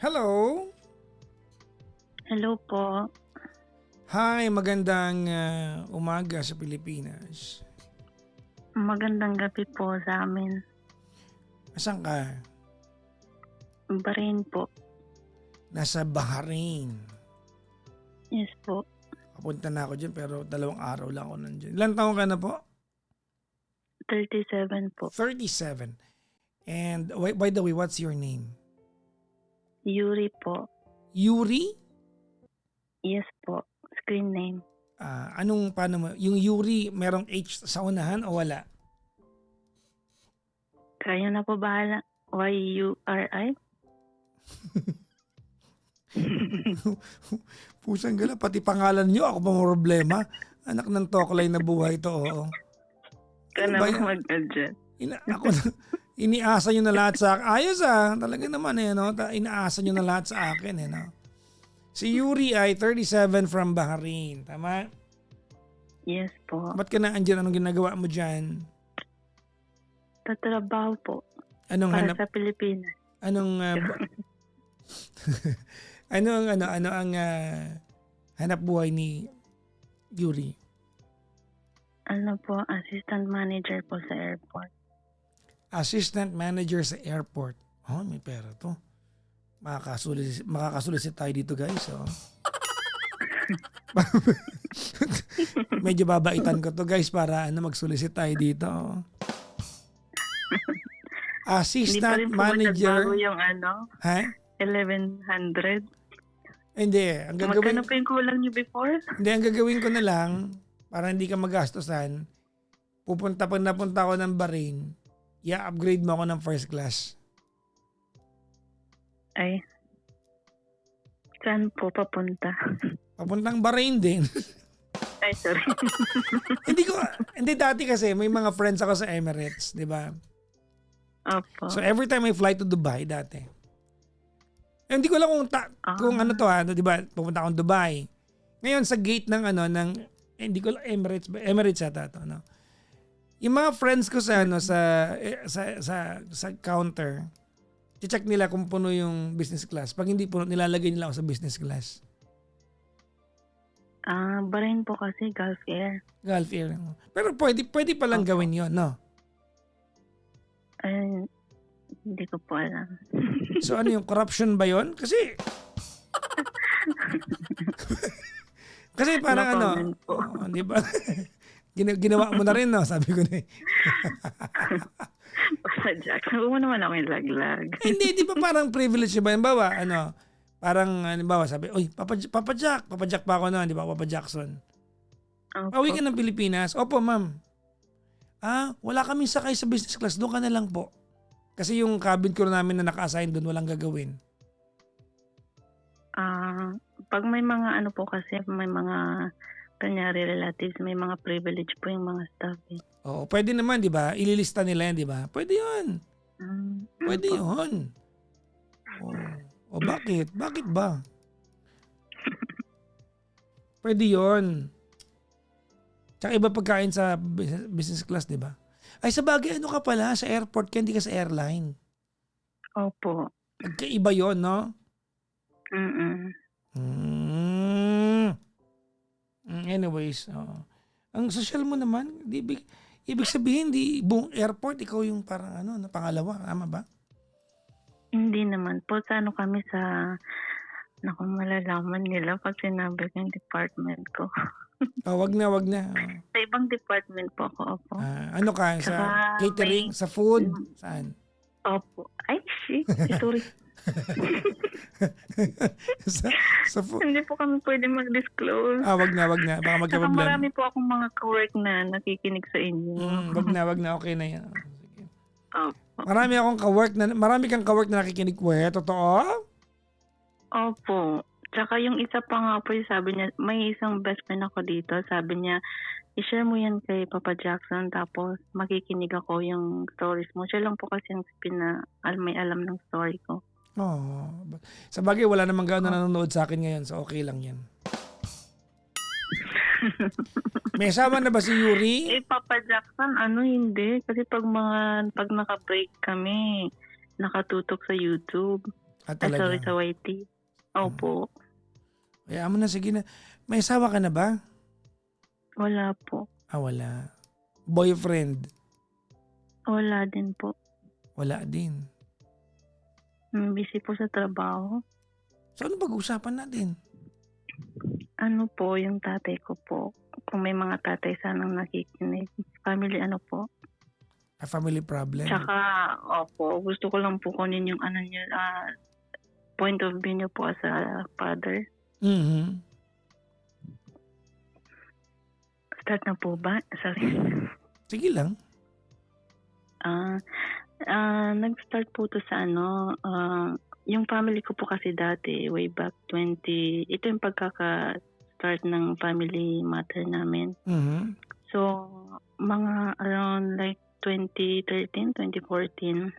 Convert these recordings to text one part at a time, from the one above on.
Hello? Hello po. Hi, magandang umaga sa Pilipinas. Magandang gabi po sa amin. Asan ka? Bahrain po. Nasa Bahrain. Yes po. Papunta na ako dyan pero 2 araw lang ako nandyan. Ilan taong ka na po? 37 po. 37. And by the way, what's your name? Yuri po. Yuri? Yes po. Screen name. Paano mo? Yung Yuri, merong H sa unahan o wala? Kaya na po bahala. Y-U-R-I? Pusang gala, pati pangalan nyo, ako pa problema. Anak ng toklay na buhay to, oo. Ka Ano ba na yan? mag-adjust. Iniasa nyo na lahat sa akin. Ayos talaga naman no? Inaasa nyo na lahat sa akin no? Si Yuri ay 37 from Bahrain, tama? Yes po. Ba't ka na andyan? Anong ginagawa mo dyan? Tatrabaho po. Anong Para hanap? sa Pilipinas. Anong ano ang hanap buhay ni Yuri? Ano po, assistant manager po sa airport. Assistant manager sa airport. Oh, may pera to. Makakasulisit tayo dito, guys. Oh. Medyo babaitan ko to, guys, para magsulisit tayo dito. Oh. Assistant Hindi pa rin po manager. bago yung Ha? 1100. Hindi. Ang gagawin, Magkano po yung kulang niyo before? hindi, ang gagawin ko na lang, para hindi ka magastosan, pag napunta ako ng Bahrain, i-upgrade mo ako ng first class. Ay. Saan po papunta? Papuntang Bahrain din. Ay, sorry. Hindi dati kasi, may mga friends ako sa Emirates, di ba? Opo. So every time I fly to Dubai dati, hindi ko alam kung ano to di ba? Pupunta akong Dubai. Ngayon sa gate ng hindi ko alam, Emirates yata to, no. Yung mga friends ko sa sa counter, i-check nila kung puno yung business class. Pag hindi puno, nilalagay nila ako sa business class. Bahrain po kasi Gulf Air. Gulf Air. Pero pwede pa lang gawin 'yon, no. Ay, hindi ko po alam. So ano yung corruption ba 'yon? Kasi parang No comment po. di ba? Ginawa mo na rin, no? Sabi ko na. Basta Jack, huwag mo naman ako yung laglag. Hindi, di ba parang privilege ba? Halimbawa, halimbawa sabi, oy, Papa Jack pa ako noon, di ba? Papa Jackson. Pauwi ka ng Pilipinas? Opo, ma'am. Wala kaming sakay sa business class. Doon ka na lang po. Kasi yung cabin crew namin na naka-assign doon, walang gagawin. Pag may mga po kasi, may mga kanyari relatives, may mga privilege po yung mga staff eh. Oo, pwede naman, di ba? Ililista nila yan, di ba? Pwede yun. Pwede yun. O bakit? Bakit ba? Pwede yun. Tsaka iba pagkain sa business class, di ba? Ay, sa bagay, ka pala? Sa airport ka, hindi ka sa airline. Opo. Magkaiba yun, no? Anyways, ang social mo naman, ibig sabihin, di buong airport, ikaw yung parang pangalawa, tama ba? Hindi naman po. Sa kami sa, malalaman nila pag sinabi ko yung department ko. Wag na. Sa ibang department po ako, opo. Ano ka? Sa catering? Sa food? Saan? Opo. Ay, shit. Sorry. sa food? Hindi po kami pwede mag-disclose. Wag na. Baka Saka magka-problem. marami po akong mga ka-work na nakikinig sa inyo. Wag na. Okay na yan. Sige. Opo. Marami kang ka-work na nakikinig. Totoo? Opo. Tsaka yung isa pa nga po, sabi niya, may isang best friend ako dito. Sabi niya, i-share mo yan kay Papa Jackson tapos makikinig ako yung stories mo. Siya lang po kasi yung may alam ng story ko. Sa bagay, wala namang gano'n nanonood sa akin ngayon. So, okay lang yan. May asawa na ba si Yuri? Papa Jackson, hindi. Kasi pag naka-break kami, nakatutok sa YouTube. Sorry, talaga? sa YT. Opo. Kaya mo na, sige na. May asawa ka na ba? Wala po. Wala. Boyfriend? Wala din po. Wala din. Busy po sa trabaho. So ano pag-uusapan natin? Ano po, yung tatay ko po. Kung may mga tatay sanang nakikinig. Family ano po. A family problem? Tsaka, opo, gusto ko lang po kunin yung ano niyo, point of view niyo po as a father. Mhm. Start na po ba? Sorry. Sige lang. Nag-start po to sa yung family ko po kasi dati, way back ito yung pagkaka-start ng family matter namin. Mhm. So, mga around like 2013, 2014,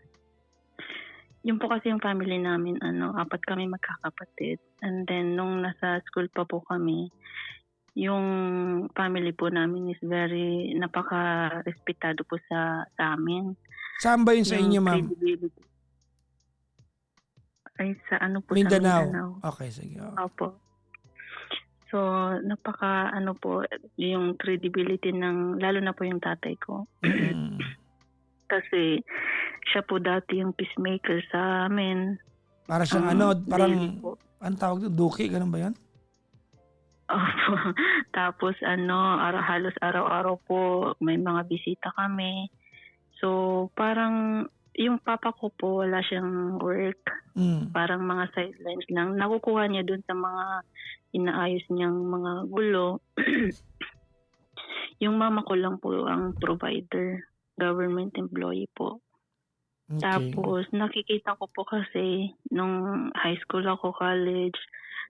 yun po kasi yung family namin, 4 kami magkakapatid. And then, nung nasa school pa po kami, yung family po namin is very napaka-respetado po sa amin. Saan ba yun sa inyo, ma'am? Credibility. Ay, sa sa Mindanao. Mindanao. Okay, sige. Opo. So, napaka po, yung credibility lalo na po yung tatay ko. Mhm. Kasi siya po dati yung peacemaker sa amin. Para siyang parang, ang tawag doon, duki, ganun ba yan? Opo. Tapos halos araw-araw po may mga bisita kami. So, parang yung papa ko po wala siyang work. Parang mga sidelines lang. Nakukuha niya dun sa mga inaayos niyang mga gulo. Yung mama ko lang po ang provider. Government employee po. Okay. Tapos nakikita ko po kasi nung high school ako, college,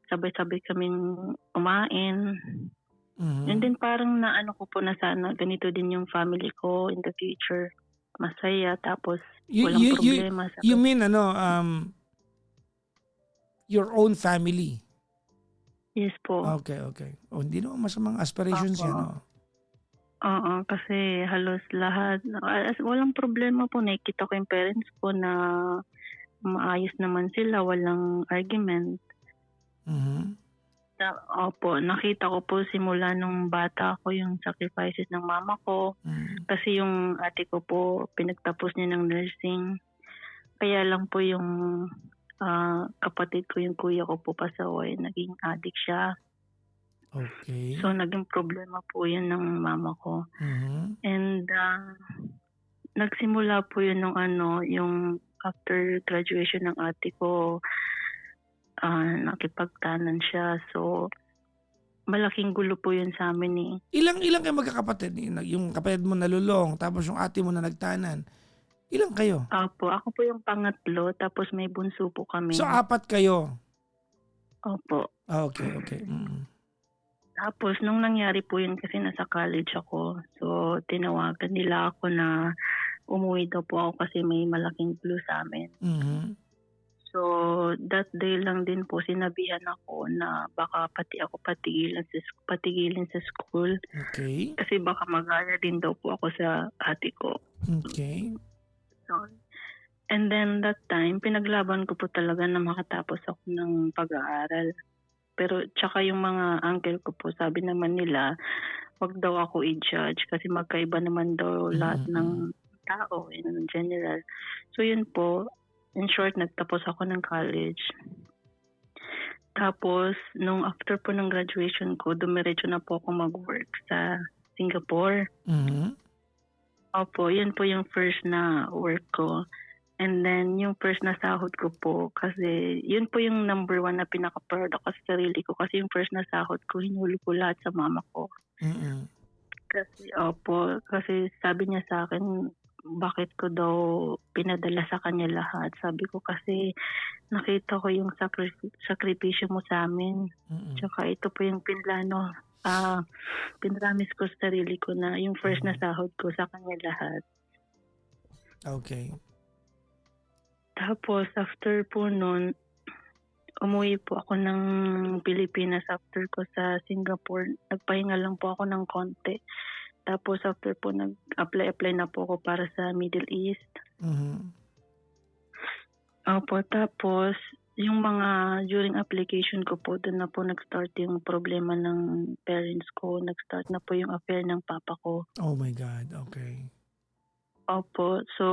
sabay-sabay kaming kumain. Mhm. And then parang naano ko po na sana ganito din yung family ko in the future. Masaya, tapos walang problema. You mean your own family? Yes po. Okay. Hindi naman masamang aspirations yan. Oo, kasi halos lahat, walang problema po. Nakikita ko yung parents ko na maayos naman sila, walang argument. Mhm. Opo, nakita ko po simula nung bata ako yung sacrifices ng mama ko. Kasi yung ate ko po, pinagtapos niya ng nursing. Kaya lang po yung kapatid ko, yung kuya ko po pasaway, naging addict siya. Okay. So, naging problema po yun ng mama ko. Mhm. And nagsimula po yun nung yung after graduation ng ate ko, nakipagtanan siya. So, malaking gulo po yun sa amin eh. Ilang kayo magkakapatid? Yung kapatid mo nalulong, tapos yung ate mo na nagtanan. Ilang kayo? Opo, ako po yung pangatlo, tapos may bunso po kami. So, 4 kayo? Opo. Okay. Tapos, nung nangyari po yun kasi nasa college ako, so tinawagan nila ako na umuwi daw po ako kasi may malaking gulo sa amin. Mhm. So, that day lang din po sinabihan ako na baka pati ako patigilin sa school. Okay. Kasi baka mag-aya din daw po ako sa ate ko. Okay. So, and then that time, pinaglaban ko po talaga na makatapos ako ng pag-aaral. Pero tsaka yung mga uncle ko po, sabi naman nila, wag daw ako i-judge kasi magkaiba naman daw lahat ng tao in general. So yun po, in short, nagtapos ako ng college. Tapos, nung after po ng graduation ko, dumiretso na po ako mag-work sa Singapore. Mhm. Opo, yun po yung first na work ko. And then, yung first na sahod ko po, kasi yun po yung number 1 na pinaka-proud ako sa sarili ko. Kasi yung first na sahod ko, hinuli ko lahat sa mama ko. Mhm. Kasi sabi niya sa akin, bakit ko daw pinadala sa kanya lahat. Sabi ko kasi nakita ko yung sakripisyo mo sa amin. Tsaka ito po yung pinramis ko sa sarili ko na yung first na sahod ko sa kanya lahat. Okay. Tapos, after po nun, umuwi po ako ng Pilipinas after ko sa Singapore. Nagpahinga lang po ako ng konti. Tapos, after po, nag-apply na po ako para sa Middle East. Mhm. Opo, tapos, yung mga during application ko po, doon na po nag-start yung problema ng parents ko. Nag-start na po yung affair ng papa ko. Oh my God, okay. Opo. So,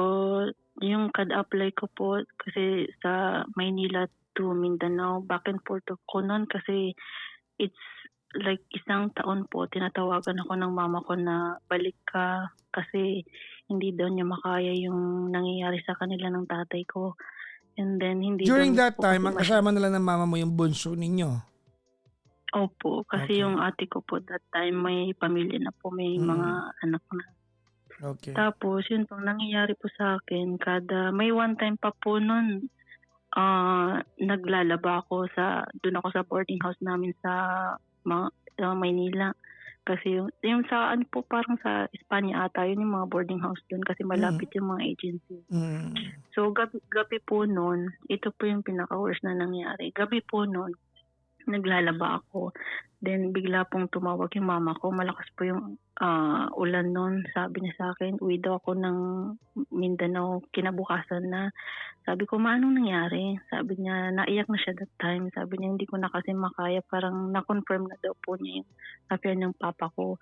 yung kad-apply ko po kasi sa Maynila to Mindanao, back and forth ko noon kasi it's like isang taon po tinatawagan ako ng mama ko na balik ka kasi hindi daw niya makaya yung nangyayari sa kanila ng tatay ko. And then hindi During daw that po time, kasi ang kasama na lang ng mama mo yung bunso ninyo. Opo, kasi Okay. yung ate ko po that time may pamilya na po, may mga anak na. Okay. Tapos yun pong nangyayari po sa akin, may one time pa po nun, naglalaba ako doon ako sa boarding house namin sa Maynila. Kasi yung sa ano po, parang sa Espanya ata, yun yung mga boarding house doon kasi malapit yung mga agency. So gabi po noon, ito po yung pinaka-worst na nangyari. Gabi po noon, naglalaba ako. Then bigla pong tumawag yung mama ko. Malakas po yung ulan noon. Sabi niya sa akin, uwi daw ako ng Mindanao kinabukasan na. Sabi ko, anong nangyari? Sabi niya, naiyak na siya that time. Sabi niya, hindi ko na kasi makaya. Parang na-confirm na daw po niya yung affair ng papa ko.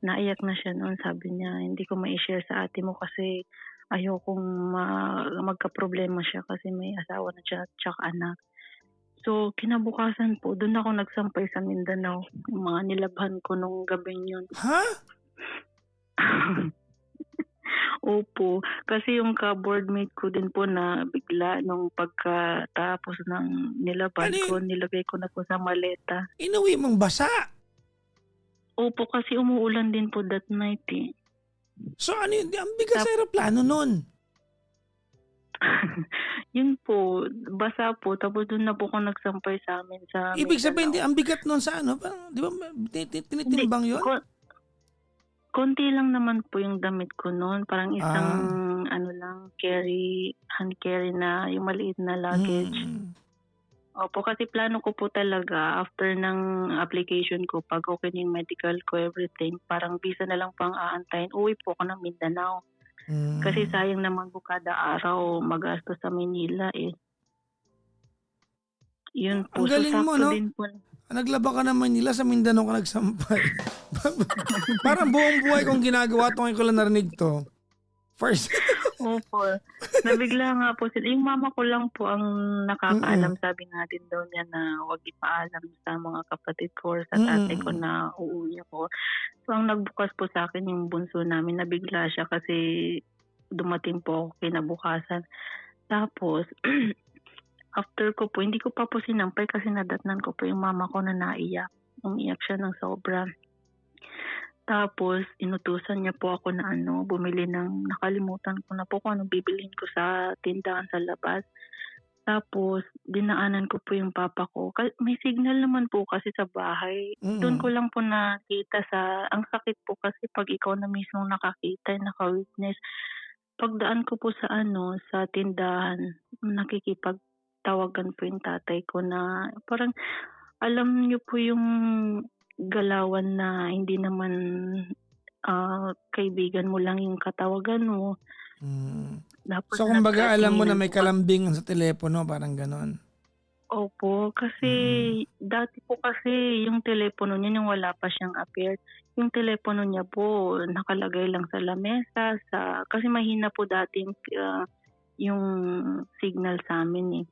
Naiyak na siya noon. Sabi niya, hindi ko ma-share sa ate mo kasi ayokong magka-problema siya kasi may asawa na siya tsaka anak. So, kinabukasan po, doon ako nagsampay sa Mindanao. Yung mga nilabhan ko nung gabing yun. Ha? Opo. Kasi yung ka-boardmate ko din po na bigla nung pagkatapos ng nilabhan ko, nilagay ko na po sa maleta. Inuwi mong basa? Opo, kasi umuulan din po that night eh. So ano yun? Ang bigat sa aeroplano nun. Yun po, basa po. Tapos doon na po ako nagsampay sa amin sa Ibig sabihin, Mindanao. ang bigat nun sa ano? Parang, di ba, tinitimbang yun? Konti lang naman po yung damit ko noon. Parang isang hand carry na yung maliit na luggage. Opo, kasi plano ko po talaga after ng application ko, pag okay na yung medical ko, everything, parang visa na lang pang aantayin. Uwi po ako ng Mindanao. Kasi sayang naman po kada araw magastos sa Manila eh. Yun po. Ang galing mo, no? Din po. Naglaba ka ng Manila, sa Mindanao ka nagsampay. Parang buong buhay kong ginagawa ito, ngayon ko lang narinig to. First. Opo. Nabigla nga po sila. Yung mama ko lang po ang nakakaalam. Sabi nga din daw niya na huwag ipaalam sa mga kapatid ko or sa tatay ko na uuwi ako. So ang nagbukas po sa akin yung bunso namin, nabigla siya kasi dumating po ako kinabukasan. Tapos, after ko po, hindi ko pa po sinampay kasi nadatnan ko po yung mama ko na naiyak. Umiyak siya ng sobra. Tapos, inutusan niya po ako na bumili ng, nakalimutan ko na po kung anong bibilhin ko sa tindahan sa labas. Tapos, dinaanan ko po yung papa ko. May signal naman po kasi sa bahay. Doon ko lang po nakita ang sakit po kasi pag ikaw na mismo nakakita, naka-witness. Pagdaan ko po sa tindahan, nakikipagtawagan po yung tatay ko na parang, alam niyo po yung galawan na hindi naman kaibigan mo lang yung katawagan mo. So kumbaga alam mo na may kalambingan sa telepono, parang ganon. Opo, kasi dati po kasi yung telepono niya nung wala pa siyang affair, yung telepono niya po nakalagay lang sa lamesa, kasi mahina po dati yung signal sa amin eh.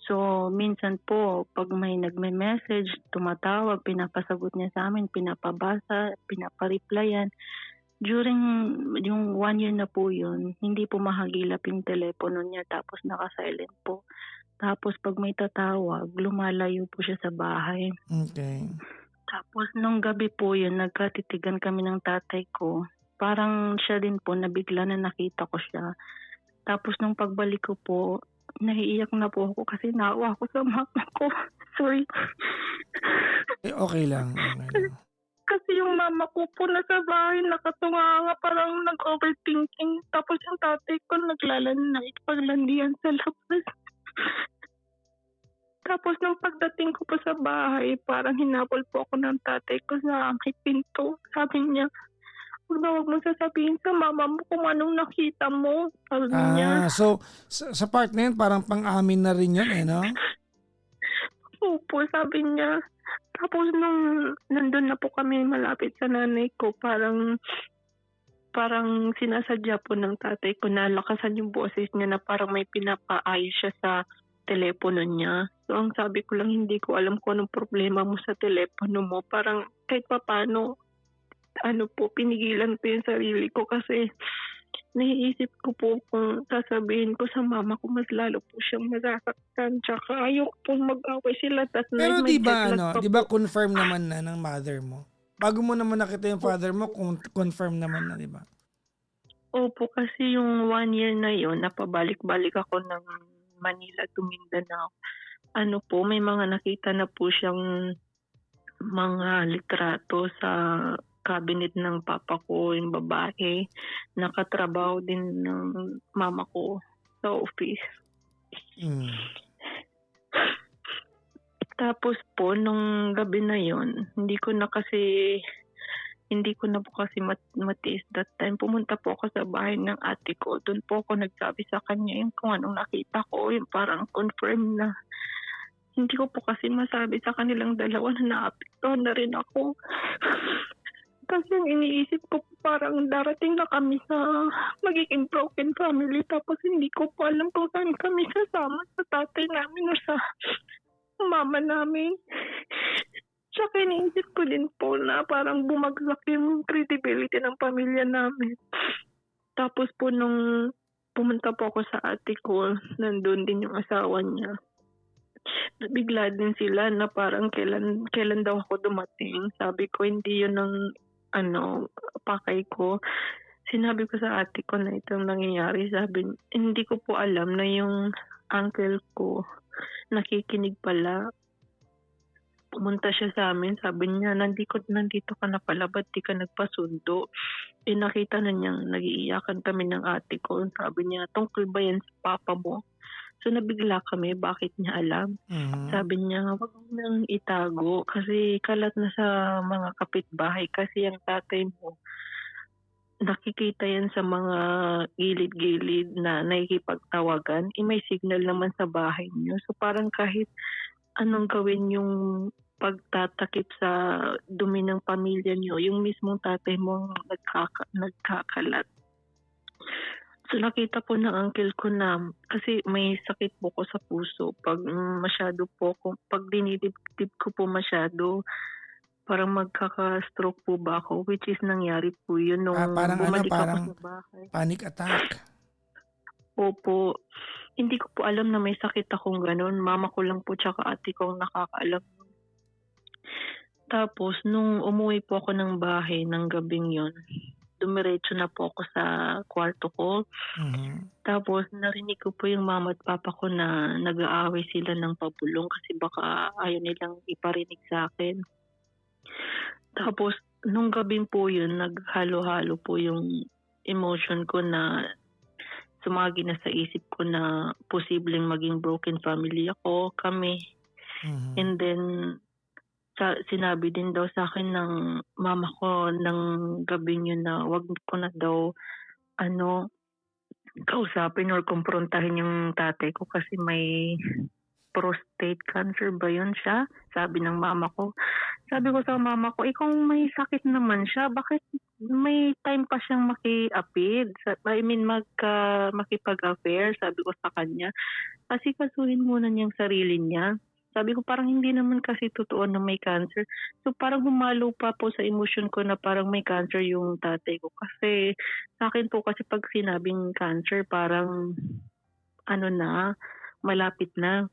So, minsan po, pag may nagme-message, tumatawag, pinapasagot niya sa amin, pinapabasa, pinapareplyan. During yung 1 year na po yun, hindi po mahagilap yung telepono niya, tapos naka-silent po. Tapos pag may tatawag, lumalayo po siya sa bahay. Okay. Tapos nung gabi po yun, nagkatitigan kami ng tatay ko. Parang siya din po, nabigla na nakita ko siya. Tapos nung pagbalik ko po, naiiyak na po ako kasi naawa ako sa mama ko. Sorry. Okay lang. Kasi yung mama ko po nasa bahay, nakatunganga, parang nag-overthinking. Tapos yung tatay ko nakipaglandian sa labas. Tapos nung pagdating ko po sa bahay, parang hinabol po ako ng tatay ko sa may pinto. Sabi niya, huwag mo sasabihin sa mama mo kung anong nakita mo. Sabi niya. So sa part na yun, parang pang-amin na rin yun no? Opo, sabi niya. Tapos nung nandun na po kami malapit sa nanay ko, parang sinasadya po ng tatay ko na lakasan yung boses niya na parang may pinapaayos siya sa telepono niya. So ang sabi ko lang, hindi ko alam kung anong problema mo sa telepono mo. Parang kahit papaano, pinigilan ko yung sarili ko kasi naiisip ko po kung sasabihin ko sa mama ko, mas lalo po siyang masasaktan. Tsaka ayoko po mag-away sila. That night Pero may 'di jet ba lag pa ano, 'di ba po. confirm naman na ng mother mo? Bago mo naman nakita yung father mo, kung confirm naman na, 'di ba? Opo, kasi yung 1 year na yon napabalik-balik ako ng Manila to Mindanao. May mga nakita na po siyang mga litrato sa cabinet ng papa ko, yung babae. Nakatrabaho din ng mama ko sa office. Mm. Tapos po, nung gabi na yon, hindi ko na po kasi matiis that time. Pumunta po ako sa bahay ng ate ko. Doon po ako nagsabi sa kanya yung kung anong nakita ko, yung parang confirm na. Hindi ko po kasi masabi sa kanilang dalawa na naapektuhan na rin ako. Kasi yung iniisip ko parang darating na kami sa magiging broken family, tapos hindi ko po alam kung saan kami sasama sa tatay namin o sa mama namin. Tsaka iniisip ko din po na parang bumagsak yung credibility ng pamilya namin. Tapos po nung pumunta po ako sa ate ko, nandun din yung asawa niya. Nabigla din sila na parang kailan daw ako dumating. Sabi ko, hindi yun ang pakay ko. Sinabi ko sa ate ko na itong nangyayari. Sabi, hindi ko po alam na yung uncle ko nakikinig pala. Pumunta siya sa amin, sabi niya, nandito ka na pala, ba't di ka nagpasundo? Nakita na niyang nag-iiyakan kami ng ate ko. Sabi niya, tungkol ba yan sa papa mo? So nabigla kami, bakit niya alam? Mhm. Sabi niya, wag mo nang itago kasi kalat na sa mga kapitbahay kasi ang tatay mo, nakikita yan sa mga gilid-gilid na nakikipagtawagan. May signal naman sa bahay niyo. So parang kahit anong gawin yung pagtatakip sa dumi ng pamilya niyo, yung mismong tatay mo ang nagkakalat. So nakita po ng uncle ko na kasi may sakit po ko sa puso. Pag dinidibdib ko po masyado, parang magkaka-stroke po ba ako, which is nangyari po yun nung bumalik ako sa bahay. Panic attack. Opo. Hindi ko po alam na may sakit akong ganun. Mama ko lang po tsaka ate ko ang nakakaalam. Tapos, nung umuwi po ako ng bahay ng gabing yon, dumiretso na po ako sa kwarto ko. Mhm. Tapos, narinig ko po yung mama at papa ko na nag-aaway sila ng pabulong kasi baka ayaw nilang iparinig sa akin. Tapos, nung gabing po yun, naghalo-halo po yung emotion ko na sumagi na sa isip ko na posibleng maging broken family kami. Mhm. And then, sinabi din daw sa akin ng mama ko ng gabing yun na wag ko na daw kausapin or kumprontahin yung tatay ko kasi may prostate cancer ba yun siya? Sabi ng mama ko. Sabi ko sa mama ko, kung may sakit naman siya, bakit may time pa siyang maki-appeal? Makipag-affair, sabi ko sa kanya. Kasi kasuhin muna niyang sarili niya. Sabi ko parang hindi naman kasi totoo na may cancer. So parang humalo pa po sa emotion ko na parang may cancer yung tatay ko. Kasi sa akin po kasi pag sinabing cancer, parang malapit na.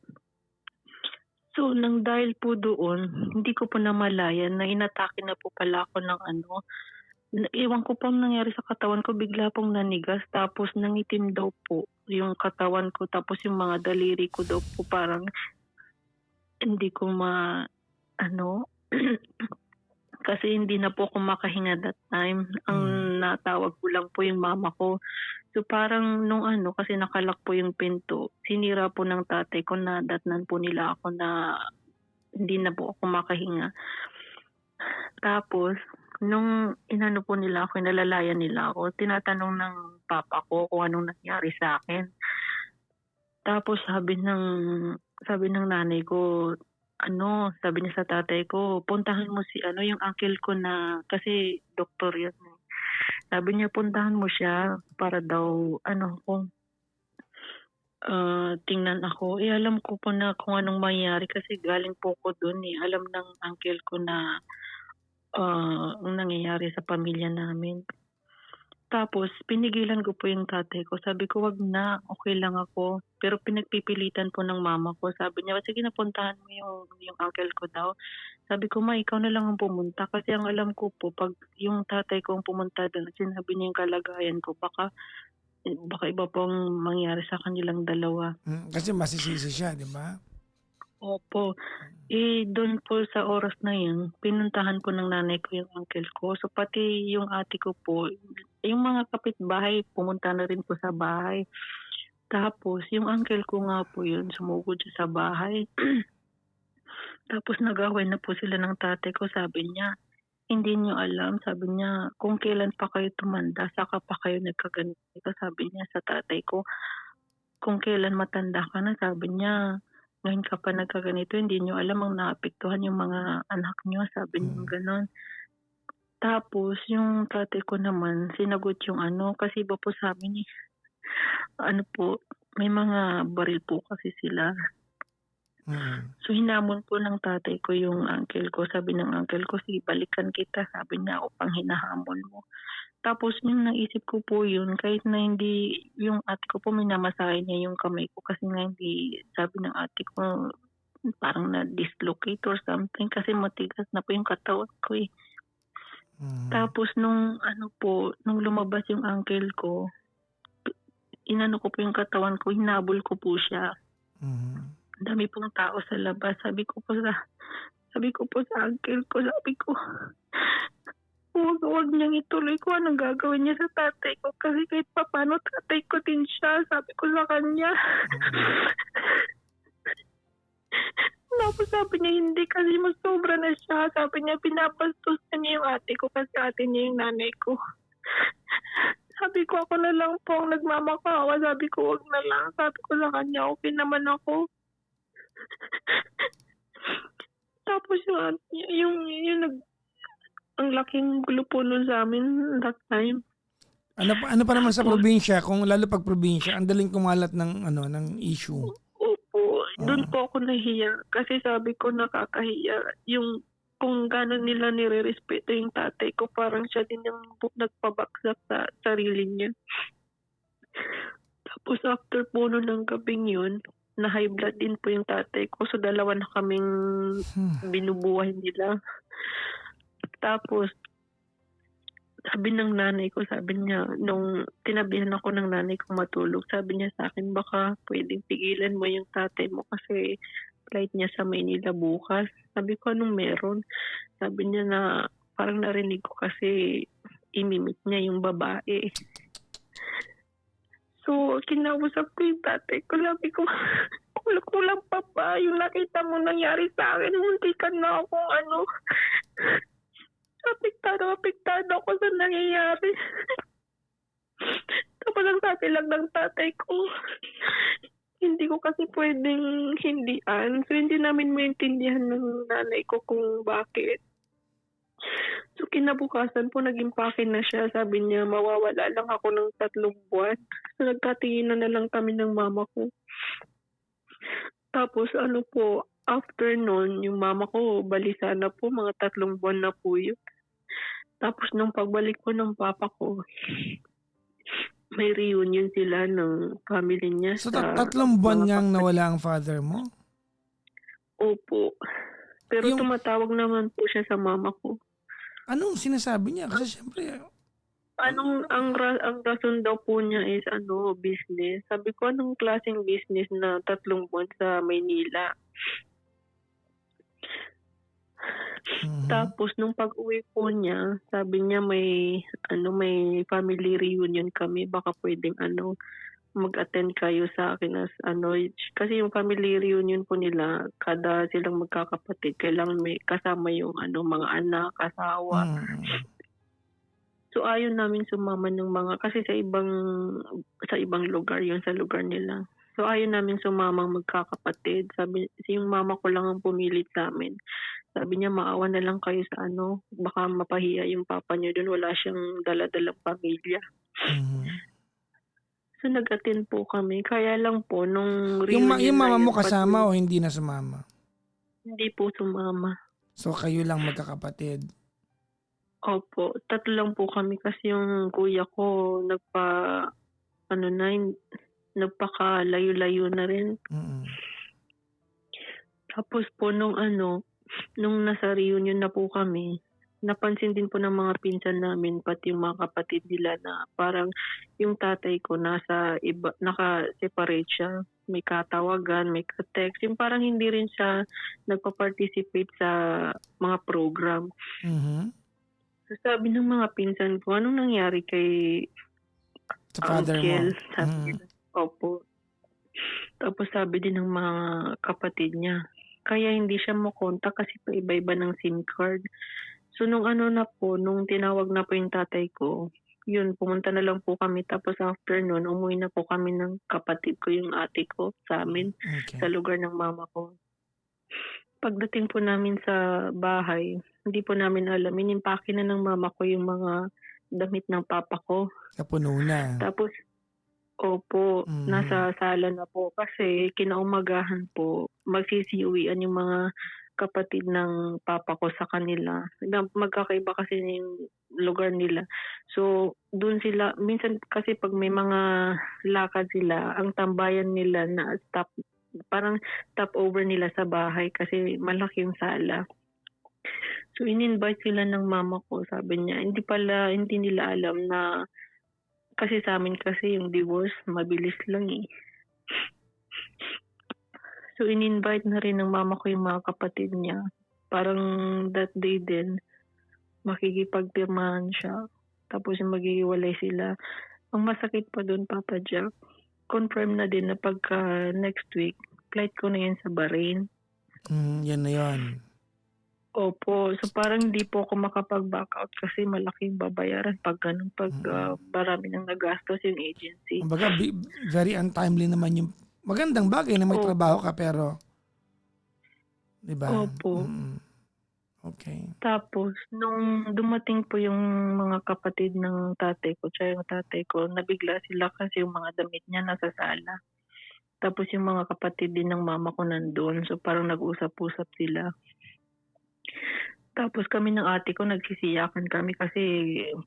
So nang dahil po doon, hindi ko po namalayan na inatake na po pala ako ng Iwan ko pong nangyari sa katawan ko, bigla pong nanigas, tapos nangitim daw po yung katawan ko, tapos yung mga daliri ko daw po parang hindi ko kasi hindi na po ako makahinga that time. Ang natawag ko lang po yung mama ko. So parang nung kasi nakalak po yung pinto, sinira po ng tatay ko na datnan po nila ako na hindi na po ako makahinga. Tapos, nung inano po nila ako, inalalayan nila ako, tinatanong ng papa ko kung anong nangyari sa akin. Tapos sabi ng nanay ko, ano, sabi niya sa tatay ko, puntahan mo si ano, yung uncle ko na, kasi doktor yun. Sabi niya, puntahan mo siya para daw, ano, kung tingnan ako. Alam ko po na kung anong mangyari kasi galing po ko dun eh. Alam ng uncle ko na ang nangyayari sa pamilya namin. Tapos, pinigilan ko po yung tatay ko. Sabi ko, wag na, okay lang ako. Pero pinagpipilitan po ng mama ko. Sabi niya, sige na, puntahan mo yung uncle ko daw. Sabi ko, ma, ikaw na lang ang pumunta. Kasi ang alam ko po, pag yung tatay ko ang pumunta doon, sinabi niya yung kalagayan ko, baka iba pong mangyari sa kanilang dalawa. Kasi masisisi siya, di ba? Opo. Doon po sa oras na yun, pinuntahan po ng nanay ko yung uncle ko. So pati yung ate ko po, yung mga kapitbahay, pumunta na rin po sa bahay. Tapos yung uncle ko nga po yun, sumugod siya sa bahay. Tapos nag-away na po sila ng tatay ko. Sabi niya, hindi niyo alam. Sabi niya, kung kailan pa kayo tumanda, saka pa kayo nagkaganito. Sabi niya sa tatay ko, kung kailan matanda ka na, sabi niya, ngayon ka pa nagkaganito, hindi niyo alam ang naapektuhan yung mga anak niyo. Sabi niya gano'n. Tapos, yung tatay ko naman, sinagot yung ano, kasi iba po sa amin ano po, may mga baril po kasi sila. So, hinamon po ng tatay ko yung uncle ko. Sabi ng uncle ko, sige, balikan kita. Sabi niya, upang hinahamon mo. Tapos, yung naisip ko po yun, kahit na hindi, yung ate ko po, minamasahe niya yung kamay ko kasi nga hindi, sabi ng ate ko, parang na-dislocate or something kasi matigas na po yung katawan ko eh. Tapos, nung lumabas yung uncle ko, inano ko po yung katawan ko, hinabol ko po siya. Dami pong tao sa labas. Sabi ko po sa uncle ko, sabi ko, huwag niyang ituloy ko anong gagawin niya sa tatay ko kasi kahit paano tatay ko din siya, sabi ko sa kanya. Tapos sabi niya hindi kasi mas sobra na siya. Sabi niya pinapastos na niya yung ate ko kasi ate niya yung nanay ko. Sabi ko ako na lang po ang nagmamakawa. Sabi ko wag na lang. Sabi ko sa kanya okay naman ako. Tapos ang laking gulo po nun sa amin that time. Ano pa naman sa probinsya, kung lalo pag probinsya, ang daling kumalat ng issue. Opo, doon po ako nahiya kasi sabi ko nakakahiya yung kung gano'n nila nire-respeto yung tatay ko, parang siya din yung nagpabagsak sa sarili niya. Tapos after po nun ng gabing yun, na high blood din po yung tatay ko. So, dalawa na kaming binubuhay nila. Tapos, sabi ng nanay ko, sabi niya, nung tinabihan ako ng nanay ko matulog, sabi niya sa akin, baka pwedeng pigilan mo yung tatay mo kasi flight niya sa Maynila bukas. Sabi ko, anong meron? Sabi niya na, parang narinig ko kasi imimit niya yung babae. So, kinausap ko yung tatay ko. Sabi ko, kulang pa ba? Yung nakita mo nangyari sa akin, hindi ka na akong apektado ako sa nangyayari. Tapos ang sabi lang ng tatay ko, hindi ko kasi pwedeng hindian. So, hindi namin maintindihan ng nanay ko kung bakit. So, kinabukasan po, nag-impake na siya. Sabi niya, mawawala lang ako ng 3 buwan. So, nagkatinginan na lang kami ng mama ko. Tapos, after nun, yung mama ko, balisa na po, mga 3 buwan na po yun. Tapos, nung pagbalik ko ng papa ko, may reunion sila ng family niya. So, 3 buwan niyang nawala ang father mo? Opo. Pero tumatawag naman po siya sa mama ko. Anong sinasabi niya? Kasi syempre... ang rason daw po niya is business. Sabi ko, anong klaseng business na 3 buwan sa Maynila? Tapos nung pag-uwi po niya, sabi niya may family reunion kami, baka pwedeng mag-attend kayo sa akin as kasi yung family reunion po nila, kada silang magkakapatid, kailangan may kasama yung mga anak, asawa. So ayaw namin sumama ng mga kasi sa ibang lugar yun, sa lugar nila. So ayaw namin sumamang magkakapatid. Sabi, yung mama ko lang ang pumilit sa amin. Sabi niya, maawa na lang kayo sa ano, baka mapahiya yung papa niyo doon, wala siyang dala-dalang pamilya. Mhm. So nag-attend po kami. Kaya lang po, nung Yung reunion na mama mo yun, kasama o hindi na sumama? hindi po sumama. So kayo lang magkakapatid. Opo, 3 lang po kami kasi yung kuya ko nagpakalayo-layo na rin. Mm. Tapos po nung nasa reunion na po kami, napansin din po ng mga pinsan namin pati yung mga kapatid nila na parang yung tatay ko nasa iba, naka-separate siya. May katawagan, may ka-text. Yung parang hindi rin siya nagpa-participate sa mga program. Mhm. So sabi ng mga pinsan ko, anong nangyari kay Sa father mo? Uncle? Sabi nila, opo. Tapos sabi din ng mga kapatid niya, kaya hindi siya makontak kasi pa iba-iba ng SIM card. So nung tinawag na po yung tatay ko, yun, pumunta na lang po kami. Tapos after nun, umuwi na po kami ng kapatid ko, yung ate ko, sa amin, Okay. sa lugar ng mama ko. Pagdating po namin sa bahay, hindi po namin alam, inimpake na ng mama ko yung mga damit ng papa ko. Napuno na. Tapos, opo, Mhm. nasa sala na po kasi kinaumagahan po, magsisiuwian yung mga kapatid ng papa ko sa kanila. Magkakaiba kasi yung lugar nila. So, doon sila, minsan kasi pag may mga lakad sila, ang tambayan nila na parang stop over nila sa bahay kasi malaki yung sala. So, in-invite sila ng mama ko. Sabi niya, hindi nila alam na kasi sa amin kasi yung divorce, mabilis lang eh. So, in-invite na rin ng mama ko yung mga kapatid niya. Parang that day din, makikipagpirmahan siya. Tapos yung maghihiwalay sila. Ang masakit pa doon, Papa Jack, confirm na din na pagka next week, flight ko na yan sa Bahrain. Yan na yun. Opo. So parang hindi po ako makapag-back out kasi malaking babayaran pag ganun, pag marami nang nagastos yung agency. Kumbaga, very untimely naman yung magandang bagay na may Opo. trabaho ka pero, di ba? Opo. Okay. Tapos, nung dumating po yung mga kapatid ng tatay ko, tsaka yung tatay ko, nabigla sila kasi yung mga damit niya nasa sala. Tapos yung mga kapatid din ng mama ko nandun. So parang nag-usap-usap sila. Tapos kami ng ate ko, nagsisiyakan kami kasi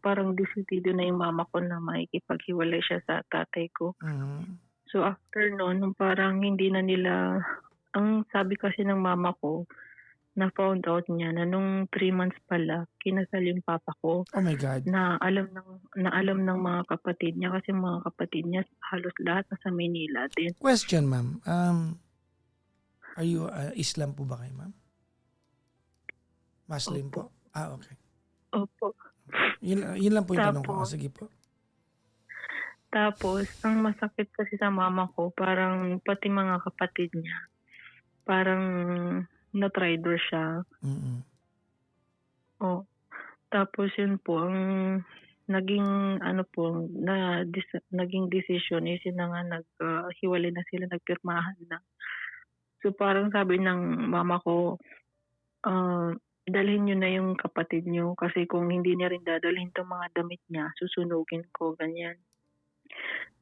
parang decidido na yung mama ko na makikipaghiwalay siya sa tatay ko. So after noon, parang hindi na nila, ang sabi kasi ng mama ko, na found out niya na nung 3 months pala, kinasal yung papa ko. Oh my God. Na alam ng mga kapatid niya kasi mga kapatid niya halos lahat nasa Manila din. Question, ma'am. Are you Islam po ba kayo, ma'am? Muslim Opo. po? Ah, okay. Opo. Yun lang po yung tanong ko. Sige po. Tapos, ang masakit kasi sa mama ko, parang pati mga kapatid niya, parang na-traitor siya. Oh. Tapos yun po, ang naging naging decision is yun na nga naghiwalay na sila, nagpirmahan na. So parang sabi ng mama ko, dalhin nyo na yung kapatid nyo kasi kung hindi niya rin dadalhin itong mga damit niya, susunugin ko, ganyan.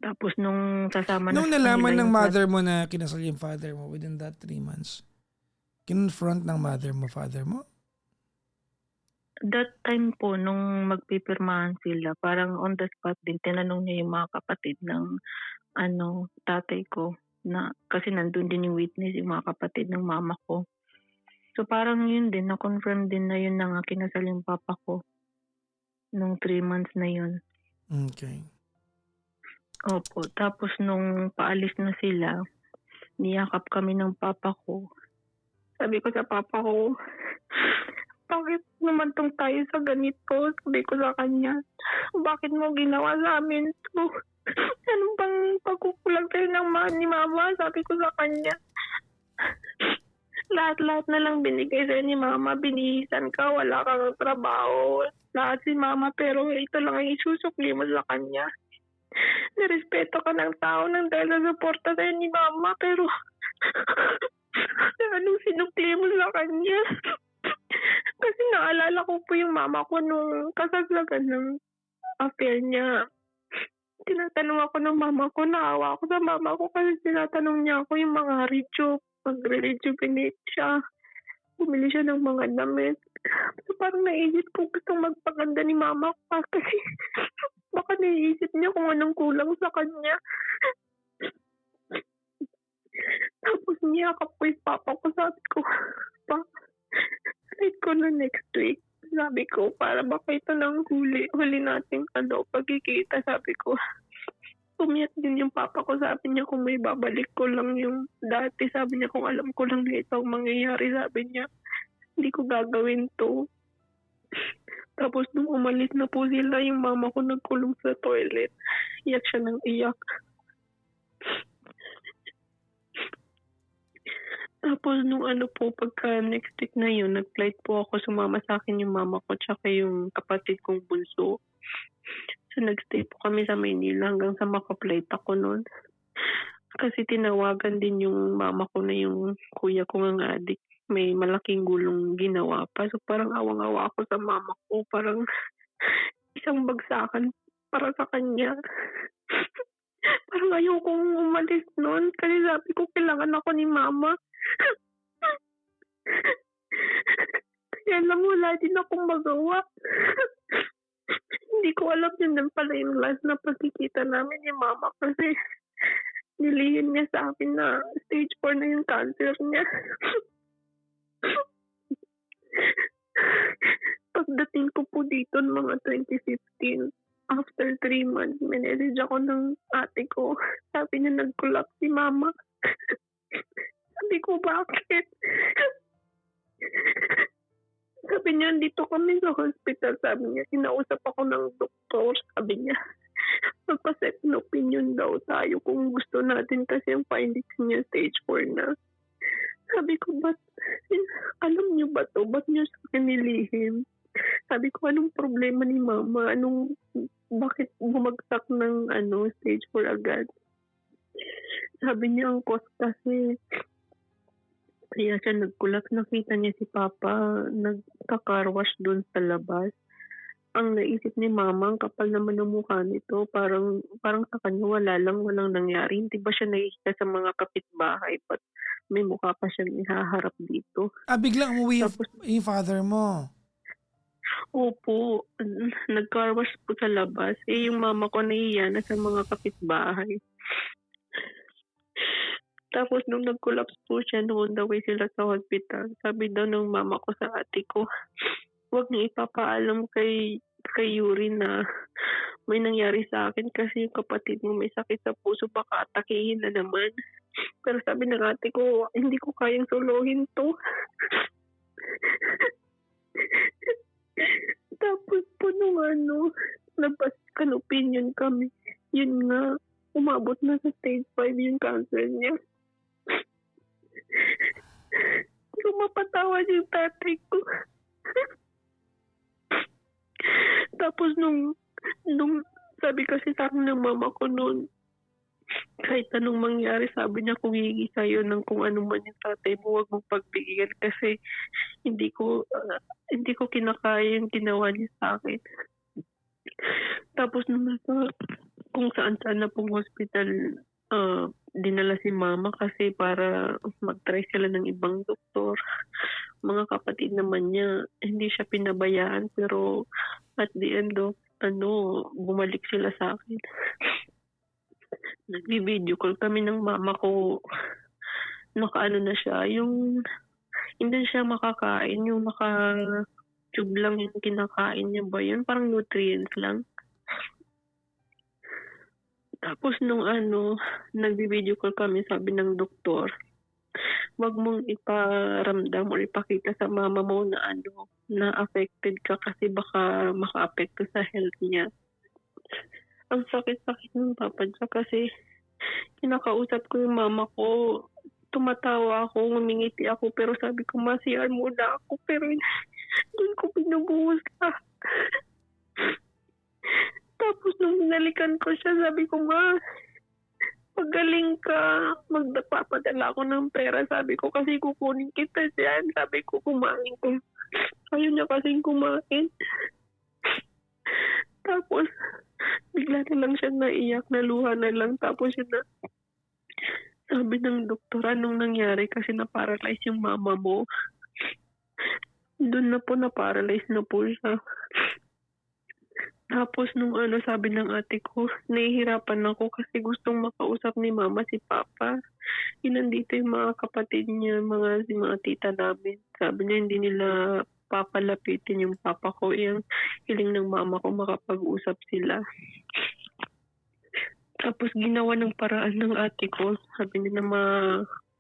Tapos nung sasama Nung na nalaman nila ng yung mother mo na kinasal yung father mo within that 3 months, kinonfront ng mother mo, father mo? That time po, nung magpipirmahan sila, parang on the spot din, tinanong niya yung mga kapatid ng tatay ko, na kasi nandun din yung witness, yung mga kapatid ng mama ko. So parang yun din, na-confirm din na yun na nga kinasal yung papa ko nung 3 months na yun. Okay. Opo. Tapos nung paalis na sila, niyakap kami ng papa ko. Sabi ko sa papa ko, bakit naman tong tayo sa ganito? Sabi ko sa kanya, bakit mo ginawa sa amin to? Ano bang pagkukulang tayo ng ni mama? Sabi ko sa kanya. Lahat-lahat na lang binigay sa'yo ni mama. Binihisan ka, wala kang trabaho. Lahat si mama, pero ito lang ang isusukli mo sa kanya. Nirespeto ka ng tao nang dahil sa suporta sa'yo ni mama, pero anong sinukli mo sa kanya? Kasi naalala ko po yung mama ko nung kasagsagan ng affair niya. Tinatanong ako ng mama ko, naawa ako sa mama ko kasi tinatanong niya ako yung mga mag-rejuvenate siya. Bumili siya ng mga damit. So parang naisip ko gustong magpaganda ni mama ko kasi baka naiisip niya kung anong kulang sa kanya. Tapos niyakap ko yung papa ko. Sabi ko, pa, kahit ko na next week. Sabi ko, para baka ito ng huli nating pagkikita. Sabi ko, umiyak din yung papa ko. Sabi niya kung may babalik ko lang yung dati. Sabi niya kung alam ko lang na ito ang mangyayari. Sabi niya, hindi ko gagawin to. Tapos nung umalis na po sila, yung mama ko nagkulong sa toilet. Iyak siya ng iyak. Tapos nung pagka next week na yun, nag-flight po ako, sumama sa akin yung mama ko tsaka yung kapatid kong bunso. So nag-stay po kami sa Maynila hanggang sa maka-flight ako noon. Kasi tinawagan din yung mama ko na yung kuya ko ng adik. May malaking gulong ginawa pa. So parang awang-awa ako sa mama ko. Parang isang bagsakan para sa kanya. Parang ayokong umalis noon kasi sabi ko kailangan ako ni mama. Kaya lang wala din akong magawa. Hindi ko alam yun din pala yung last na pagkikita namin ni mama kasi nilihim niya sa akin na stage 4 na yung cancer niya. Pagdating ko po dito mga 2015, after 3 months, minessage ako ng ate ko. Sabi niya nag-collapse si mama. Sabi ko, bakit? Sabi niya, dito kami sa hospital. Sabi niya, kinausap ako ng doktor. Sabi niya, magpa-set ng opinion daw tayo kung gusto natin kasi yung findings niya stage 4 na. Sabi ko, alam niyo ba to? Ba't niyo sa akin nilihim? Sabi ko, anong problema ni mama? Bakit bumagsak ng stage 4 agad? Sabi niya, ang cause kasi kaya siya nagkulak. Nakita niya si Papa nagkakarwash doon sa labas. Ang naisip ni Mama, ang kapal naman ng mukha nito. Parang sa kanya walang nangyari. Hindi ba siya nakikita sa mga kapitbahay? But may mukha pa siyang ihaharap dito. Biglang umuwi yung father mo? Opo. Nagkarwash po sa labas. Yung mama ko nahiya na sa mga kapitbahay. Tapos nung nag-collapse po siya, noon daw sila sa hospital. Sabi daw ng mama ko sa ate ko, huwag niyo ipapaalam kay Yuri na may nangyari sa akin kasi yung kapatid mo may sakit sa puso, baka atakihin na naman. Pero sabi ng ate ko, hindi ko kayang suluhin to. Tapos po nung nabaskan opinion kami, yun nga, umabot na sa stage 5 yung cancer niya. Hindi ko mapatawad yung tatay ko. Tapos nung sabi kasi sa akin ng mama ko noon, kahit anong mangyari, sabi niya kung hihingi sa'yo ng kung ano man yung tatay mo, huwag mong pagbigyan kasi hindi ko kinakaya yung ginawa niya sa akin. Tapos nung kung saan-saan na pong hospital, dinala si mama kasi para mag-try sila ng ibang doktor. Mga kapatid naman niya, hindi siya pinabayaan pero at the end of bumalik sila sa akin. Nag-video call kami ng mama ko. Nakaano na siya, yung hindi siya makakain, yung tube lang yung kinakain niya ba yun? Parang nutrients lang. Tapos nung nag-video call kami, sabi ng doktor, wag mong iparamdam o ipakita sa mama mo na na affected ka kasi baka maka-apekto sa health niya. Ang sakit-sakit ng papa niya kasi kinakausap ko yung mama ko, tumatawa ako, ngumingiti ako, pero sabi ko, ma-CR muna ako, pero doon ko binubuhos ka. Tapos nung binalikan ko siya, sabi ko, ma, magaling ka, magpapadala ako ng pera. Sabi ko, kasi kukunin kita dyan. Sabi ko, kumain ko. Ayaw niya kasing kumain. Tapos, bigla na lang siya naiyak, naluha na lang. Tapos yun na, sabi ng doktor, anong nangyari? Kasi na-paralyze yung mama mo. Doon na po na-paralyze na po siya. Tapos nung sabi ng ate ko, nahihirapan ako kasi gustong makausap ni mama si papa. Nandito yung mga kapatid niya, si mga tita namin. Sabi niya hindi nila papalapitin yung papa ko. Yung hiling ng mama ko makapag-usap sila. Tapos ginawa ng paraan ng ate ko. Sabi nila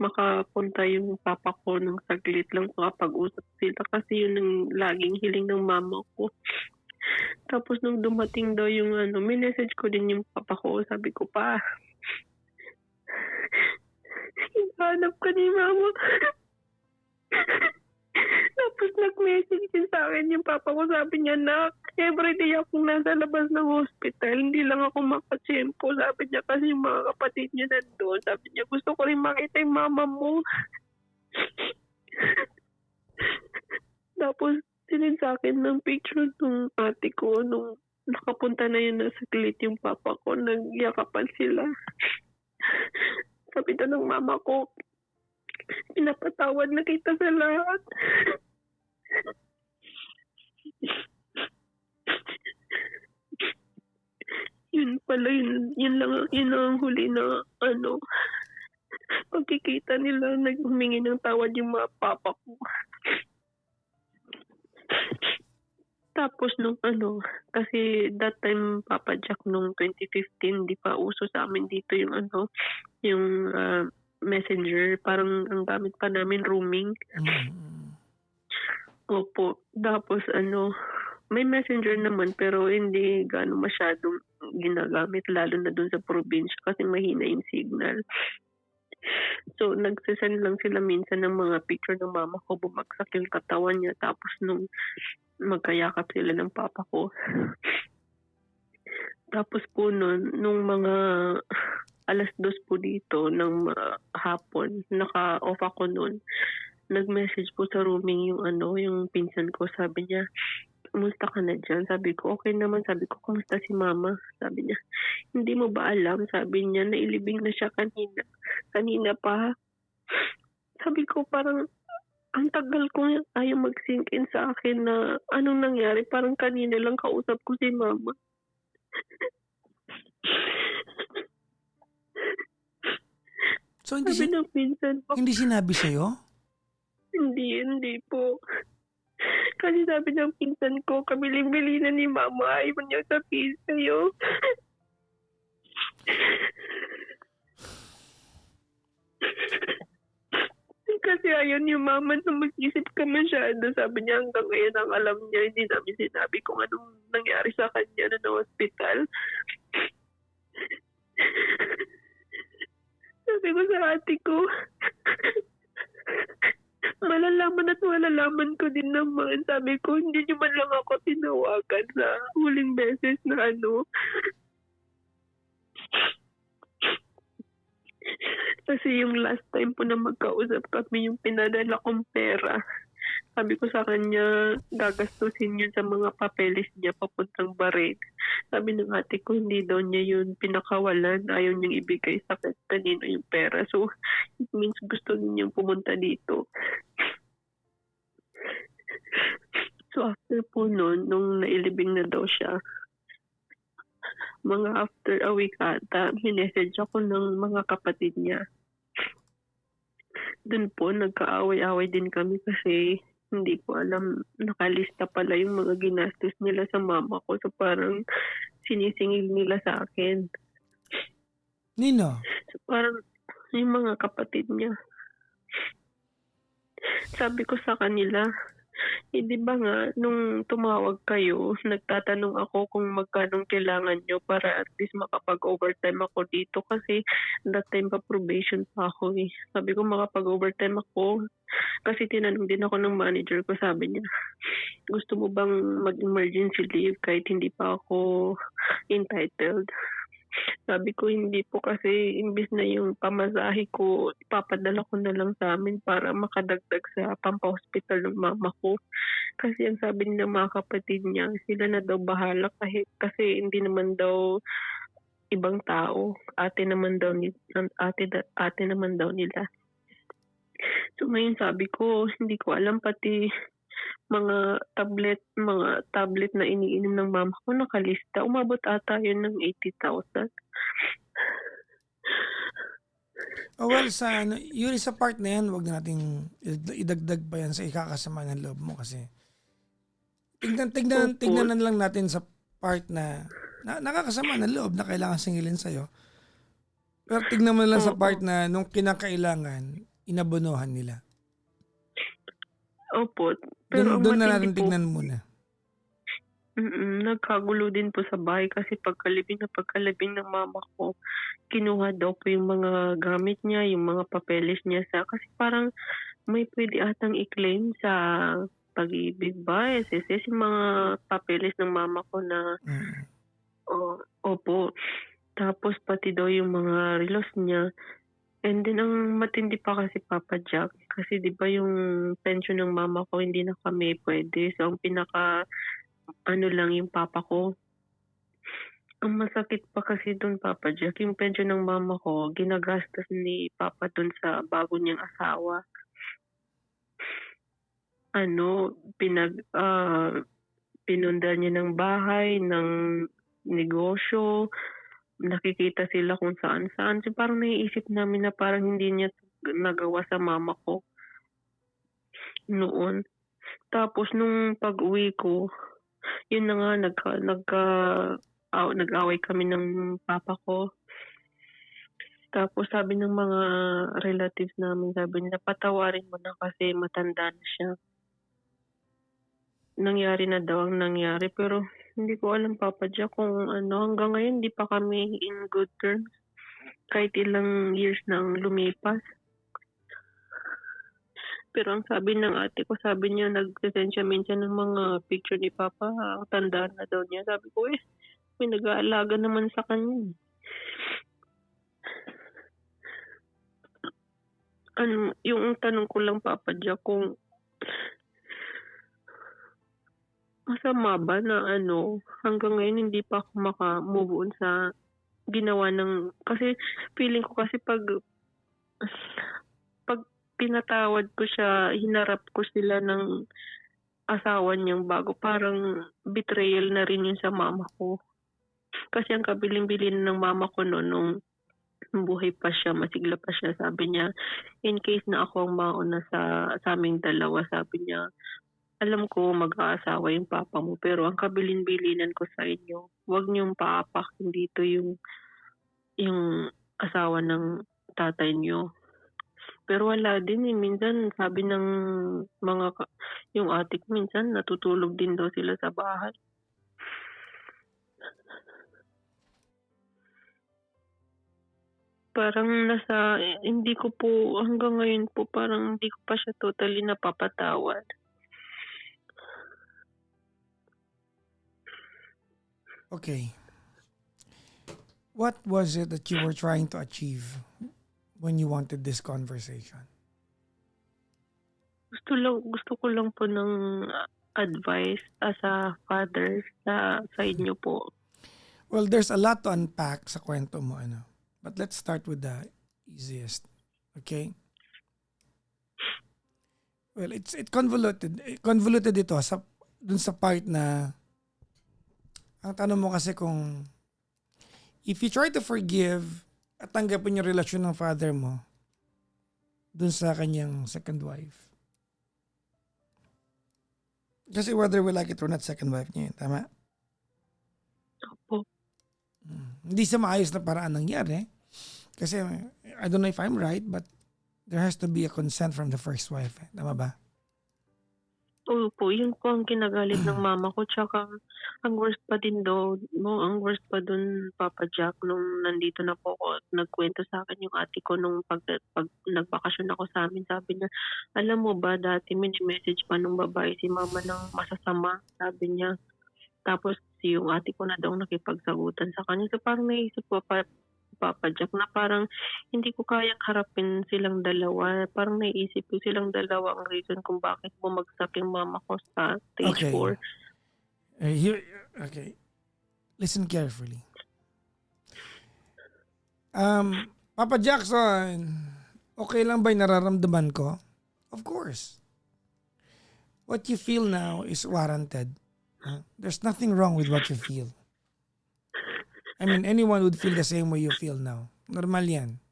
makapunta yung papa ko ng saglit lang makapag-usap sila. Kasi yun ang laging hiling ng mama ko. Tapos nung dumating daw yung minessage ko din yung papa ko. Sabi ko, pa, hanap ka ni mama. Tapos nag-message din sa akin yung papa ko. Sabi niya, nak, everyday akong nasa labas ng hospital. Hindi lang ako makatsyempo. Sabi niya kasi yung mga kapatid niya nandun. Sabi niya, gusto ko rin makita yung mama mo. Tapos sinend sa akin ng picture ng ate ko nung nakapunta na yun na saglit yung papa ko. Nagyakapan sila. Sabi daw ng mama ko, pinapatawad na kita sa lahat. Yun pala, yun lang ang huli na pagkikita nila, naghumingi ng tawad yung mga papa ko. Tapos nung kasi that time Papa Jack nung 2015, di pa uso sa amin dito yung yung messenger. Parang ang gamit pa namin roaming. Opo. Tapos may messenger naman pero hindi gaano masyadong ginagamit lalo na dun sa probinsya kasi mahina yung signal. So, nagsasend lang sila minsan ng mga picture ng mama ko, bumagsak yung katawan niya. Tapos nung magkayakap sila ng papa ko. Tapos po nung mga 2:00 po dito ng hapon, naka-off ako nun. Nag-message po sa rooming yung pinsan ko. Sabi niya, kumusta ka na dyan? Sabi ko, okay naman. Sabi ko, kumusta si mama? Sabi niya, hindi mo ba alam? Sabi niya, nailibing na siya kanina. Kanina pa. Sabi ko, parang ang tagal ko ayaw mag-sink in sa akin na anong nangyari. Parang kanina lang kausap ko si mama. So, hindi, sabi ng pinsan ko, hindi sinabi sa'yo? Hindi po. Kasi sabi ng pinsan ko, kabiling-bili na ni mama, ayaw niya sabihin sa'yo. Kasi ayaw ni mama na mag-isip ka masyado. Sabi niya hanggang ngayon ang alam niya, hindi namin sinabi kung anong nangyari sa kanya na hospital. Sabi ko sa ate ko, malalaman ko din naman. Sabi ko, hindi niyo man lang ako tinawagan sa huling beses na Kasi yung last time po na magkausap kami, yung pinadala kong pera, sabi ko sa kanya, gagastusin yun sa mga papeles niya papuntang Bahrain. Sabi ng ate ko, hindi daw niya yun pinakawalan. Ayaw niyang ibigay sa kanino yung pera. So, it means gusto niyang pumunta dito. So, after po nung nailibing na daw siya, mga after a week ata, minessage ako ng mga kapatid niya. Doon po, nagkaaway-away din kami kasi hindi ko alam, nakalista pala yung mga ginastos nila sa mama ko. So parang sinisingil nila sa akin. Nino? So parang yung mga kapatid niya. Sabi ko sa kanila, Hindi ba nga nung tumawag kayo, nagtatanong ako kung magkanong kailangan niyo para at least makapag-overtime ako dito kasi that time pa probation pa ako eh. Sabi ko makapag-overtime ako kasi tinanong din ako ng manager ko, sabi niya, gusto mo bang mag-emergency leave kahit hindi pa ako entitled? Sabi ko hindi po kasi imbis na yung pamasahe ko, ipapadala ko na lang sa amin para makadagdag sa pampa-hospital ng mama ko. Kasi ang sabi ng mga kapatid niya, sila na daw bahala kahit kasi hindi naman daw ibang tao. Ate naman daw nila. So ngayon sabi ko, hindi ko alam pati mga tablet na iniinom ng mama ko nakalista. Umabot ata yun ng 80,000. Oh, well, yun sa part na yan, wag na nating idagdag pa yan sa ikakasama ng loob mo kasi tignan na lang natin sa part na nakakasama ng loob na kailangan singilin sa'yo. Pero tignan mo na lang sa part na nung kinakailangan, inabonohan nila. Opo. Pero Doon na natin tignan muna. Nagkagulo din po sa bahay kasi pagkalibing ng mama ko, kinuha daw po yung mga gamit niya, yung mga papeles niya kasi parang may pwede atang i-claim sa Pag-ibig ba, SSS, yung mga papeles ng mama ko na, opo. Tapos pati daw yung mga relos niya. And then ang matindi pa kasi Papa Jack, kasi di ba yung pension ng mama ko hindi na kami pwede. So ang pinaka lang yung papa ko. Ang masakit pa kasi doon Papa Jack, yung pension ng mama ko, ginagastos ni Papa doon sa bago niyang asawa. Pinundar niya ng bahay, ng negosyo, nakikita sila kung saan-saan. So parang naiisip namin na parang hindi niya nagawa sa mama ko noon. Tapos nung pag-uwi ko, yun na nga, nag-away kami ng papa ko. Tapos sabi ng mga relatives namin, sabi nila, patawarin mo na kasi matanda na siya. Nangyari na daw ang nangyari, pero hindi ko alam Papa Jack kung hanggang ngayon hindi pa kami in good terms. Kahit ilang years nang lumipas. Pero ang sabi ng ate ko, sabi niya, nag-send siya minsan ng mga picture ni Papa, tanda na daw niya. Sabi ko, may nag-aalaga naman sa kanya. Yung tanong ko lang Papa Jack, kung masama ba na hanggang ngayon hindi pa ako maka-move on sa ginawa ng, kasi feeling ko kasi pag pinatawad ko siya, hinarap ko sila ng asawa niyang bago, parang betrayal na rin yun sa mama ko. Kasi ang kabilin-bilin ng mama ko nung buhay pa siya, masigla pa siya, sabi niya, in case na ako ang mauna sa aming dalawa, sabi niya, alam ko mag-aasawa yung papa mo, pero ang kabilin-bilinan ko sa inyo, huwag niyong paapakin dito yung asawa ng tatay niyo. Pero wala din minsan sabi ng yung ate ko, minsan natutulog din daw sila sa bahay. Parang hindi ko po, hanggang ngayon po, parang hindi ko pa siya totally napapatawad. Okay. What was it that you were trying to achieve when you wanted this conversation? Gusto ko lang po ng advice as a father sa inyo po. Well, there's a lot to unpack sa kwento mo, But let's start with the easiest. Okay? Well, it's convoluted. Convoluted ito dun sa part na ang tanong mo kasi kung if you try to forgive at tanggapin yung relasyon ng father mo dun sa kanyang second wife. Kasi whether we like it or not, second wife niya yun. Tama? Opo. Hindi sa maayos na paraan nangyari. Kasi I don't know if I'm right, but there has to be a consent from the first wife. Tama ba? Opo, yun po ang kinagalit ng mama ko tsaka ang worst pa din ang worst pa dun, Papa Jack, nung nandito na po ako at nagkuwento sa'kin yung ate ko nung pag nagbakasyon ako sa'min, sabi niya, "Alam mo ba dati mini-message pa nung babae si mama ng masasama," sabi niya. Tapos yung ate ko na daw nakipagsagutan sa kanya. So parang naisip ko pa, Papa Jack, na parang hindi ko kayang harapin silang dalawa. Parang naisip ko silang dalawa ang reason kung bakit bumagsak yung mama ko sa stage Okay. 4. Here, okay. Listen carefully. Papa Jackson, okay lang ba yung nararamdaman ko? Of course. What you feel now is warranted. There's nothing wrong with what you feel. I mean, anyone would feel the same way you feel now. Normal yan.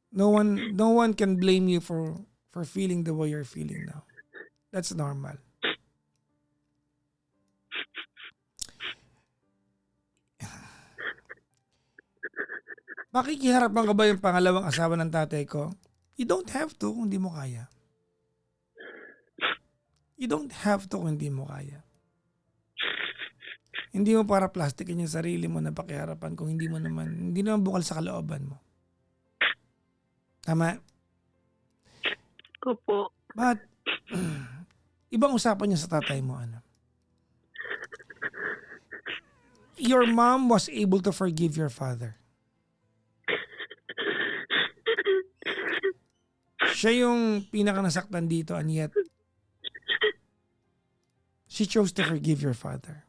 No one can blame you for feeling the way you're feeling now. That's normal. Makikiharapan ka ba yung pangalawang asawa ng tatay ko? You don't have to kung hindi mo kaya. You don't have to kung hindi mo kaya. Hindi mo para plastikin yung sarili mo na pakiharapan kung hindi naman bukal sa kalooban mo. Tama? Opo. But, ibang usapan niya sa tatay mo, ano? Your mom was able to forgive your father. Siya yung pinaka nasaktan dito and yet, she chose to forgive your father.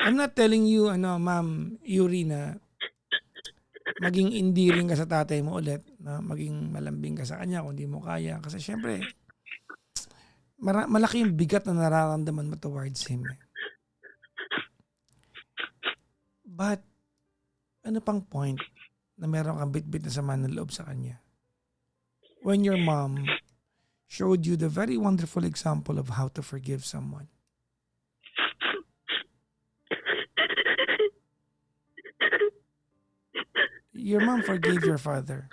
I'm not telling you, Ma'am Yuri, na maging endearing ka sa tatay mo ulit, na maging malambing ka sa kanya kung di mo kaya. Kasi syempre, malaki yung bigat na nararamdaman mo towards him. But, ano pang point na meron kang bit-bit na sama ng loob sa kanya? When your mom showed you the very wonderful example of how to forgive someone. Your mom forgave your father.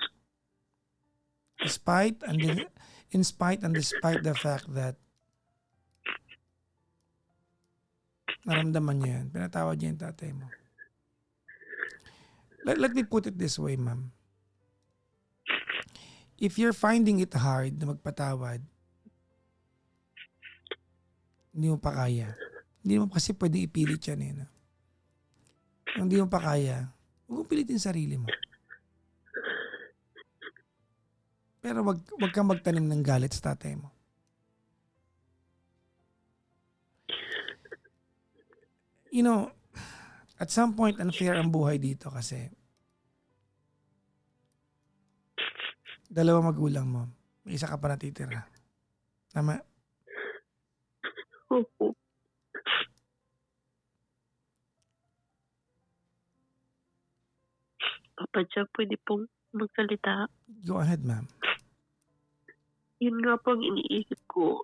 In spite and despite the fact that naramdaman niya yan, pinatawad niya yung tatay mo. Let me put it this way, ma'am. If you're finding it hard na magpatawad, hindi mo pa kaya. Hindi mo kasi pwede ipilit yan eh. No? Kung hindi mo pa kaya, huwag mong pilitin sarili mo. Pero wag kang magtanim ng galit sa tatay mo. You know, at some point, unfair ang buhay dito kasi dalawa magulang mo. May isa ka pa natitira. Tama? Opo. Papa Jack, pwede pong magsalita. Go ahead, ma'am. Yun nga po ang iniisip ko.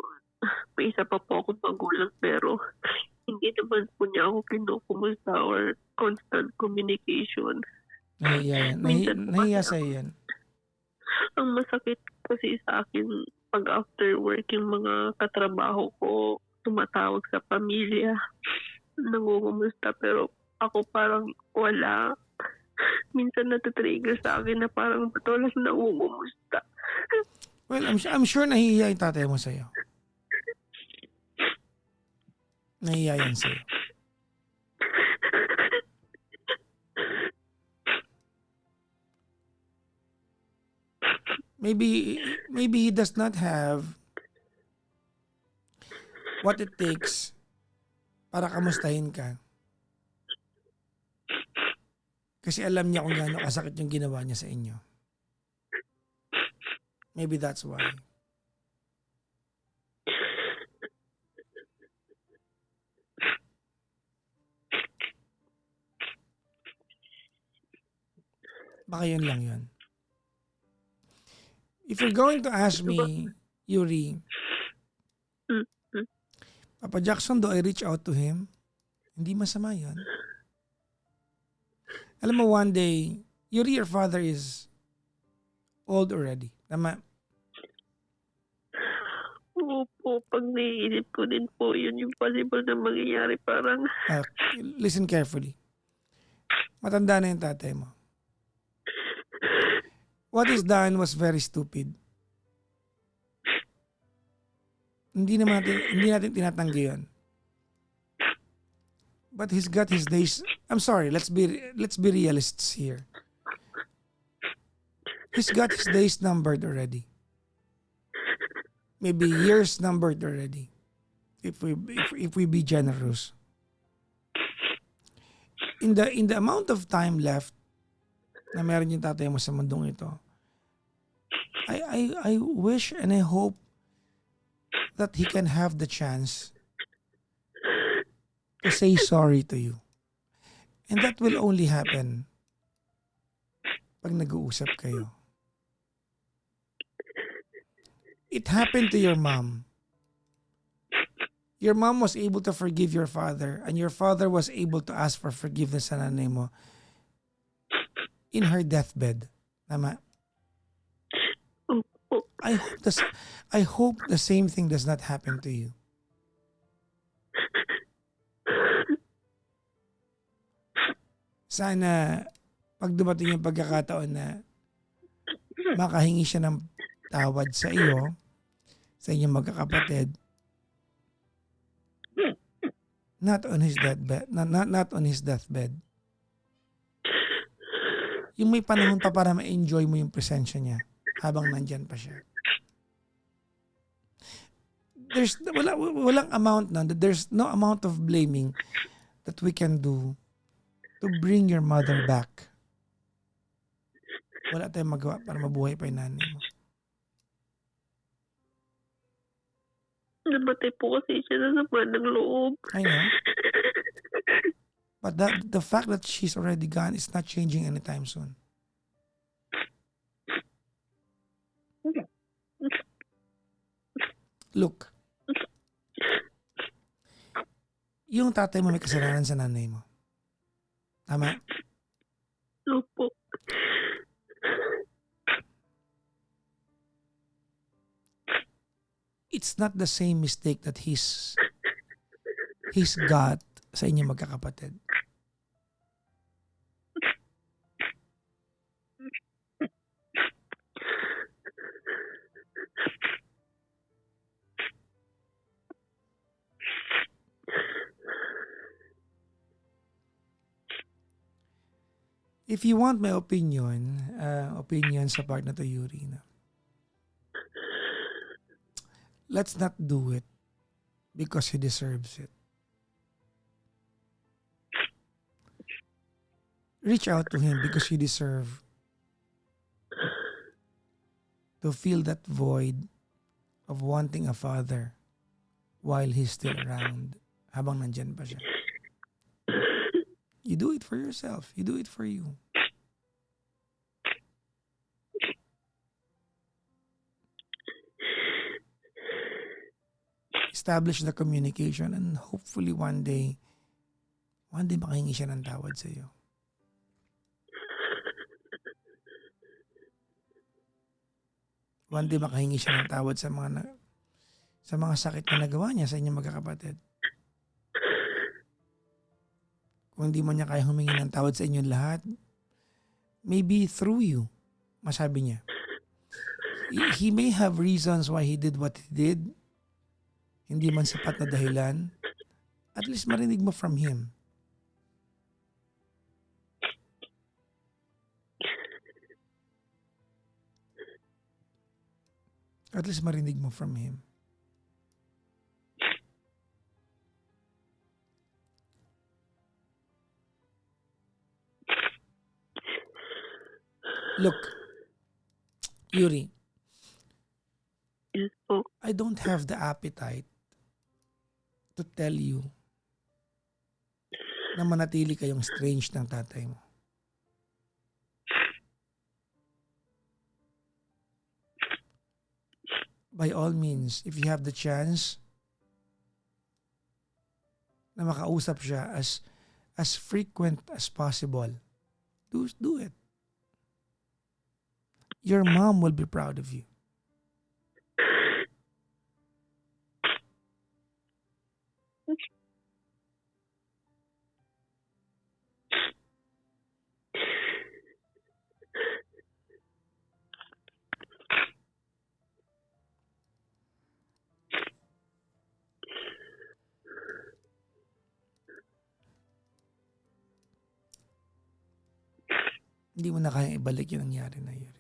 May isa pa po akong magulang pero hindi naman po niya ako kinukumusta or constant communication. Nahiya yan. Minsan po Nahiya kasi sa'yo yan. ang masakit kasi sa akin pag after work yung mga katrabaho ko tumatawag sa pamilya, nangungumusta pero ako parang wala. Minsan natitrigger sa akin na parang ba't walang nangungumusta. Well, I'm sure nahihiya yung tatay mo sa'yo. Nahihiya yan sa'yo. Maybe he does not have what it takes para kamustahin ka. Kasi alam niya kung gaano kasakit yung ginawa niya sa inyo. Maybe that's why. Baka yun lang yun. If you're going to ask me, Yuri, Papa Jackson, do I reach out to him? Hindi masama yun. Alam mo, one day, your father is old already. Tama? Opo, pag naiisip ko din po, yun yung possible na mangyayari. Parang, Listen carefully. Matanda na yung tatay mo. What is done was very stupid. Hindi natin tinatanggi yun. But he's got his days. I'm sorry, let's be realists here. He's got his days numbered already. Maybe years numbered already. If we be generous. In the amount of time left na meron yung tatay mo sa mundong ito, I wish and I hope that he can have the chance to say sorry to you. And that will only happen pag nag-uusap kayo. It happened to your mom. Your mom was able to forgive your father, and your father was able to ask for forgiveness sa nanay mo in her deathbed. Tama? I hope the same thing does not happen to you. Sana pag dumating yung pagkakataon na makahingi siya ng tawad sa iyo, sa inyong magkakapatid, not on his deathbed, not on his deathbed. Yung may panahon pa para ma-enjoy mo yung presensya niya habang nandyan pa siya. Walang amount na, there's no amount of blaming that we can do to bring your mother back. Wala tayong magawa para mabuhay pa yung nanay mo. namatay po kasi siya sa sama ng loob. I know. But the fact that she's already gone is not changing anytime soon. Look, yung tatay mo may kasalanan sa nanay mo. Tama? Opo. It's not the same mistake that he's got sa inyong magkakapatid. If you want my opinion sa part na to, Yuri, na let's not do it because he deserves it. Reach out to him because you deserve to fill that void of wanting a father while he's still around, habang nandyan pa siya. You do it for yourself. You do it for you. Establish the communication and hopefully one day makahingi siya ng tawad sa iyo. One day makahingi siya ng tawad sa mga sakit na nagawa niya sa inyong magkakapatid. Kung hindi mo niya kaya humingi ng tawad sa inyong lahat, maybe through you, masabi niya. He may have reasons why he did what he did. Hindi man sapat na dahilan. At least marinig mo from him. At least marinig mo from him. Look, Yuri, Yes po. I don't have the appetite to tell you na manatili kayong strange ng tatay mo. By all means, if you have the chance na makausap siya as frequent as possible, do it. Your mom will be proud of you. Hindi mo na kayang ibalik yung nangyari na yun.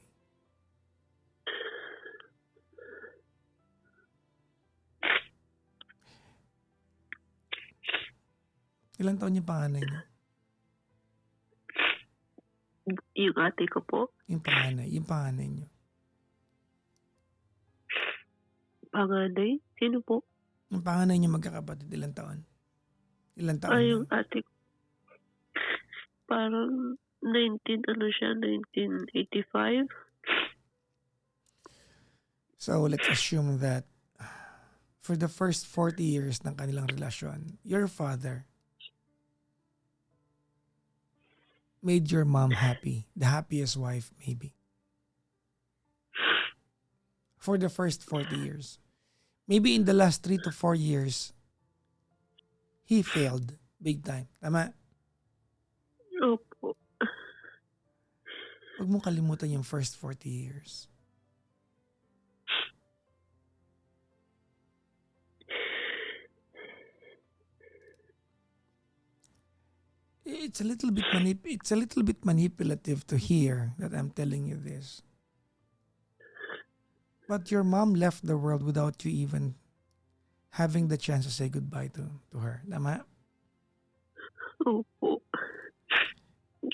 Ilang taon yung panganay niyo? Yung ate ko po, Yung panganay niyo. panganay. Sino po? Yung panganay niyo magkakapatid, ilang taon? Ilang taon Ay, na? yung ate ko. Parang 1985. So let's assume that for the first 40 years ng kanilang relasyon, your father made your mom happy. The happiest wife, maybe. For the first 40 years. Maybe in the last 3 to 4 years, he failed big time. Tama? Opo. Huwag mong kalimutan yung first 40 years. It's a little bit manipulative to hear that I'm telling you this. But your mom left the world without you even having the chance to say goodbye to her. Tama? Opo.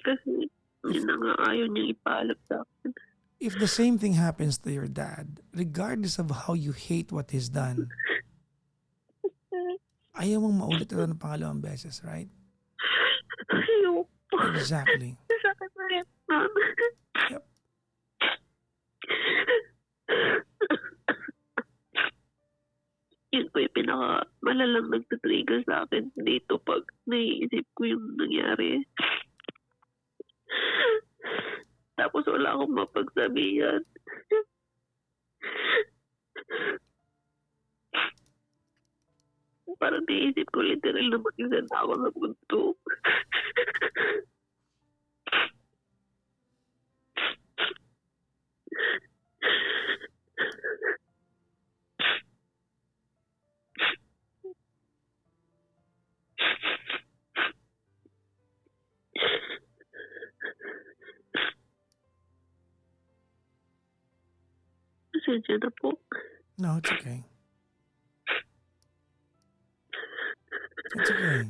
Kasi yun na nga ayaw niyang ipaalam sa akin. If the same thing happens to your dad, regardless of how you hate what he's done, ayaw mong maulit ito ng pangalawang beses, right? Ayaw po. Exactly. Sakit na rin, ma'am. Yep. Yun po yung malalang nagtitrigger sa akin dito pag naiisip ko yung nangyari. Tapos wala akong mapagsabihan. Parang naisip ko literal na mag-isa na ako sa mundo. Pasensya na po. No, it's okay. It's okay.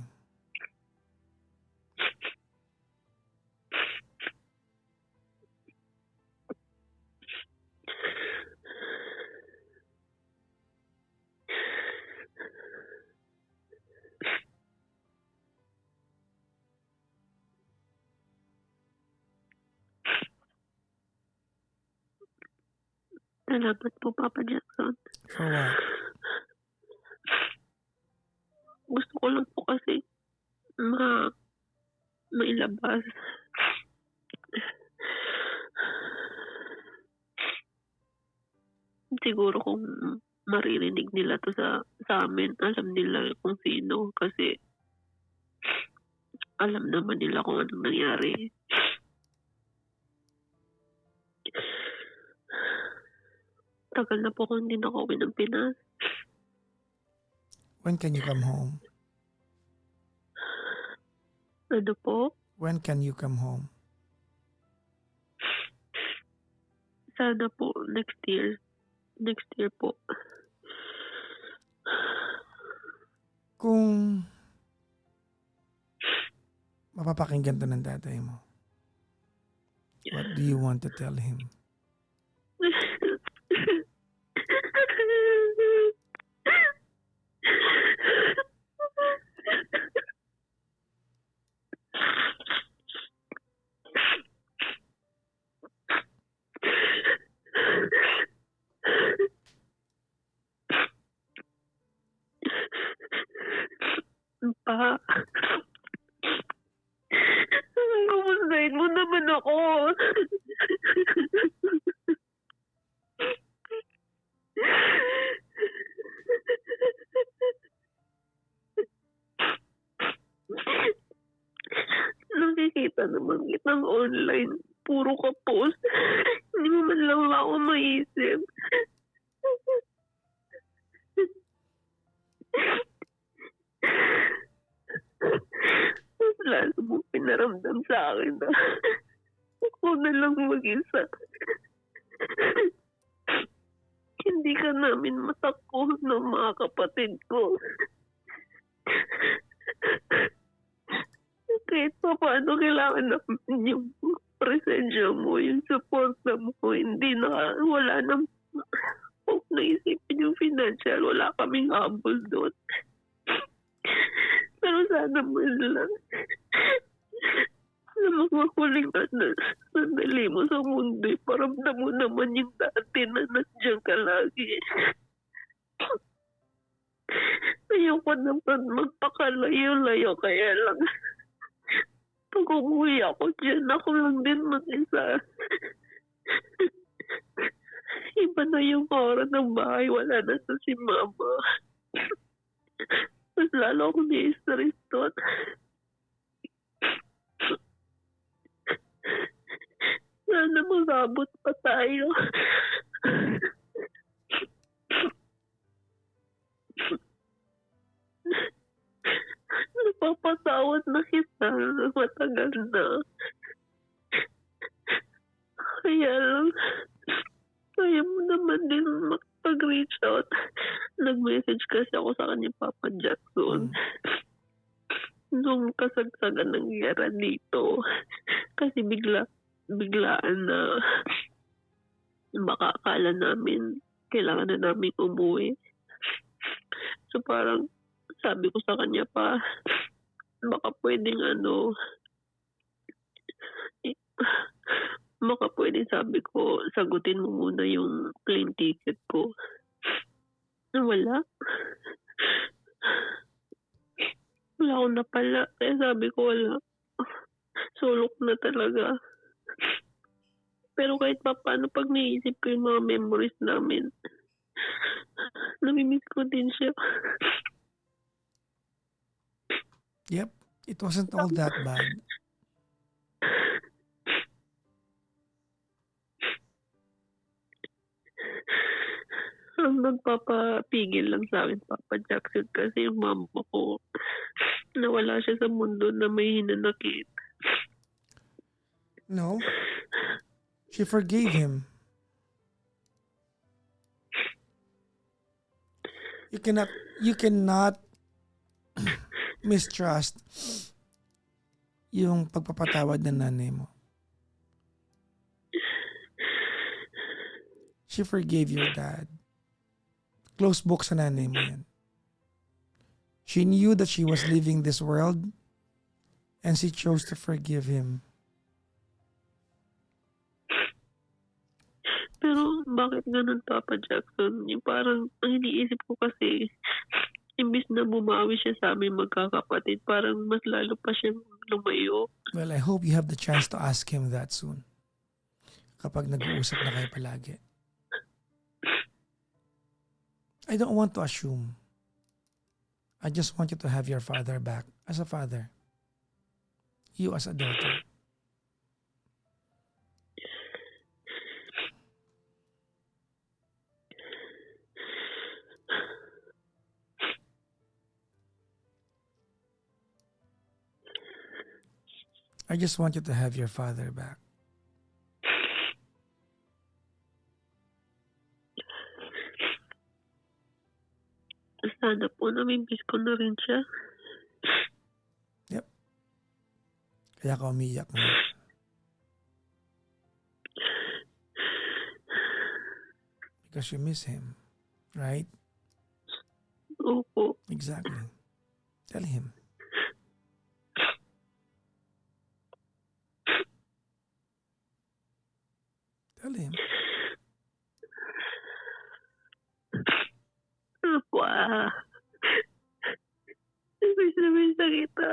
Salamat po, Papa Jackson. For what? Gusto ko lang po kasi mailabas. Siguro kung maririnig nila to sa amin, alam nila kung sino kasi alam naman nila kung anong nangyari. Tagal na po kung hindi nakauwi ng Pinas. When can you come home? Ano po? When can you come home? Sana po next year. Next year po. Kung mapapakinggan to ng tatay mo, what do you want to tell him? Pa, kumustahin mo naman nakikita naman kitang online. Puro ka post. Hindi mo man lang ako maisip. Lalo mo pinaramdam sa akin na ako na lang mag-isa. Hindi ka namin matakot ng mga kapatid ko. Kahit pa paano kailangan namin yung presensya mo, yung suporta mo. Hindi na, wala nang huwag naisipin yung financial. Wala kaming habol doon. Pero sana mo lang na mga huling sandali mo sa mundo, paramdam mo naman yung dati na nandiyan ka lagi. Ayoko naman magpakalayo-layo, kaya lang pag umuwi ako dyan, ako lang din mag-isa. Iba na yung aura ng bahay, wala na sa si mama. Mas lalo akong ni-stress doon. Sana mag-abot pa tayo. Napapatawad na kita. Matagal na. Kaya lang, kaya mo naman din mag-reach out. Nag-message kasi ako sa kanya, Papa Jackson. Nung kasagsagan ng gera dito. Kasi biglaan na baka akala namin kailangan na namin umuwi. So parang sabi ko sa kanya pa, baka pwedeng baka pwedeng sabi ko, sagutin mo muna yung plane ticket ko. Wala. Wala akong napala. Kaya sabi ko wala. Sulok na talaga. Pero kahit pa paano, pag naisip ko yung mga memories namin, namimiss ko din siya. Yep, it wasn't all that bad. Ang nagpapapigil lang sa akin, Papa Jackson, kasi yung mama ko, nawala siya sa mundo na may hinanakit. No. She forgave him. You cannot mistrust yung pagpapatawad ng nanay mo. She forgave your dad. Close book sa nanay mo yan. She knew that she was leaving this world and she chose to forgive him. Pero bakit ganun, Papa Jackson? Yung parang ang iniisip ko kasi, imbis na bumawi siya sa aming magkakapatid, parang mas lalo pa siyang lumayo. Well, I hope you have the chance to ask him that soon. Kapag nag-uusap na kayo palagi. I don't want to assume. I just want you to have your father back as a father. You as a daughter. I just want you to have your father back. Sana po namimiss ko na rin siya. Yep. Kaya ka umiyak mo. Because you miss him. Right? Opo. Exactly. Tell him. Tell him. Apa? Miss na kita.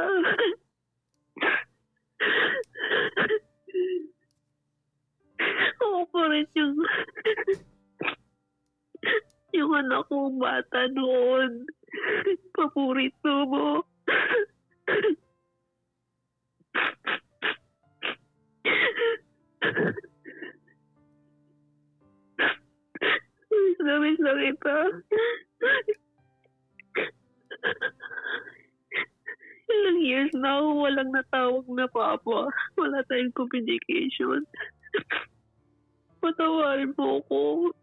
Ako pa rin yung anak ko bata noon. Paborito mo. na kita. Ilang years na ako walang natawag na papa. Wala tayong communication. Patawarin mo ako.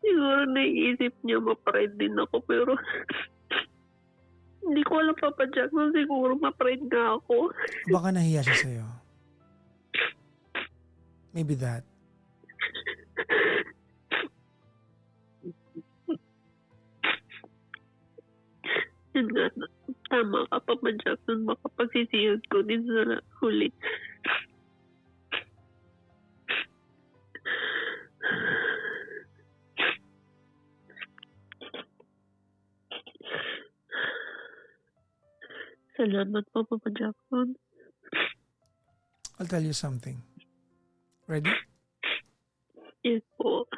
Siguro naiisip niya ma-friend din ako pero hindi ko alam, Papa Jackson, siguro ma-friend nga ako. Baka nahiya siya sa'yo. Maybe that. Yun nga, tama ka, Papa Jackson, baka pagsisiyod ko din sa huli. Salamat po, Papa Jackson. I'll tell you something. Ready? Yes po.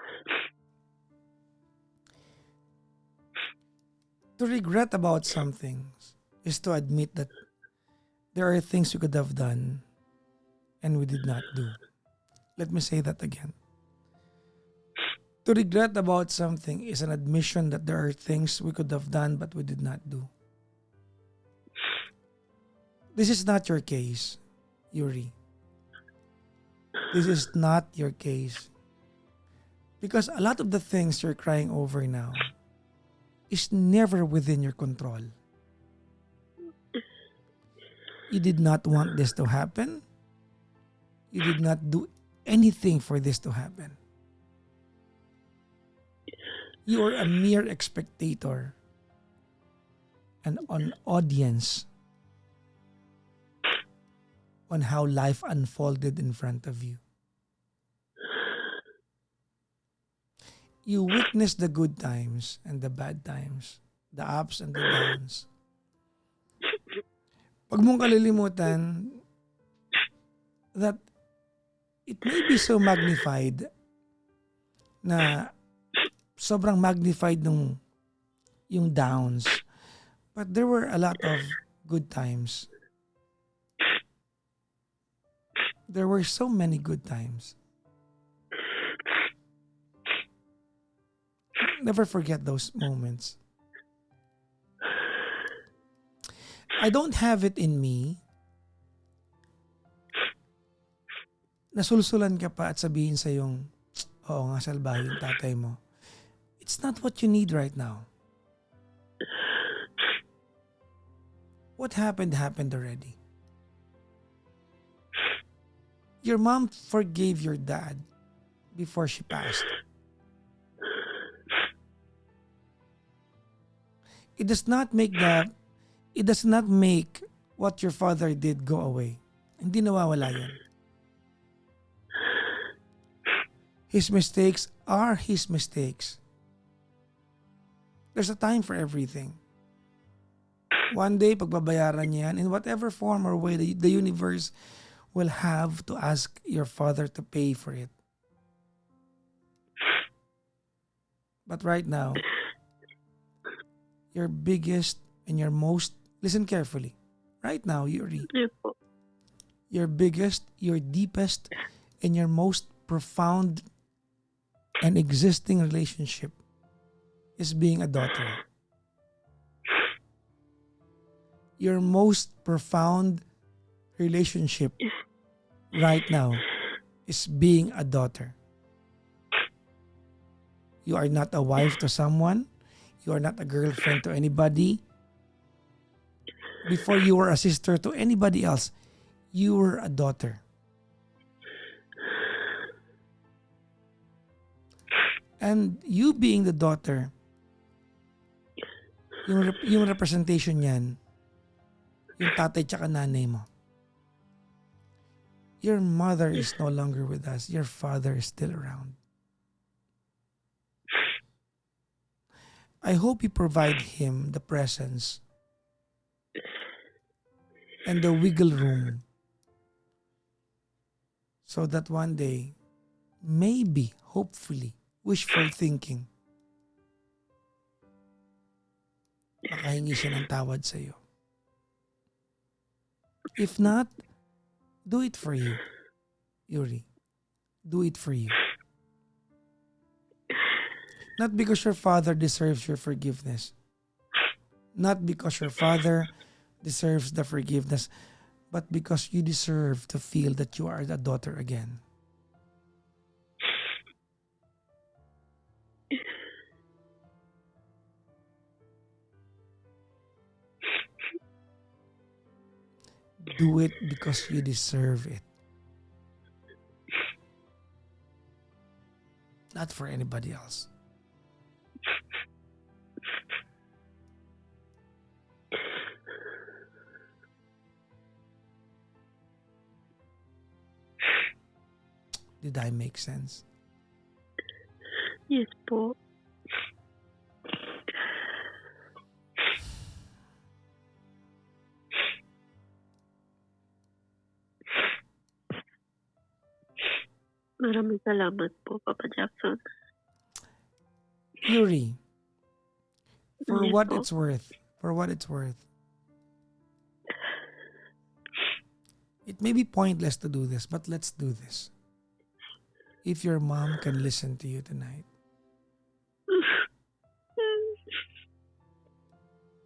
To regret about something is to admit that there are things we could have done and we did not do. Let me say that again. To regret about something is an admission that there are things we could have done but we did not do. This is not your case, Yuri. This is not your case. Because a lot of the things you're crying over now is never within your control. You did not want this to happen. You did not do anything for this to happen. You are a mere spectator, an audience on how life unfolded in front of you. You witnessed the good times and the bad times, the ups and the downs. Pag mong kalilimutan that it may be so magnified na sobrang magnified nung yung downs, but there were a lot of good times. There were so many good times. Never forget those moments. I don't have it in me nasulsulan ka pa at sabihin sa yung, oo nga, salbahe yung tatay mo. It's not what you need right now. What happened already. Your mom forgave your dad before she passed. It does not make what your father did go away. Hindi nawawala yan. His mistakes are his mistakes. There's a time for everything. One day, pagbabayaran niya yan in whatever form or way the universe will have to ask your father to pay for it. But right now, your biggest and your most, listen carefully, right now, Yuri, your biggest, your deepest, and your most profound and existing relationship is being a daughter. Your most profound relationship right now is being a daughter. You are not a wife to someone. You are not a girlfriend to anybody. Before you were a sister to anybody else, you were a daughter. And you being the daughter, yung representation niyan, yung tatay tsaka nanay mo. Your mother is no longer with us. Your father is still around. I hope you provide him the presence and the wiggle room so that one day, maybe, hopefully, wishful thinking, makahingi siya ng tawad sa iyo. If not, do it for you, Yuri. Do it for you. Not because your father deserves your forgiveness. Not because your father deserves the forgiveness, but because you deserve to feel that you are a daughter again. Do it because you deserve it. Not for anybody else. Did I make sense? Yes po. Maraming salamat po, Papa Jackson. Yuri, for Yes what po. it's worth, it may be pointless to do this, but let's do this. If your mom can listen to you tonight,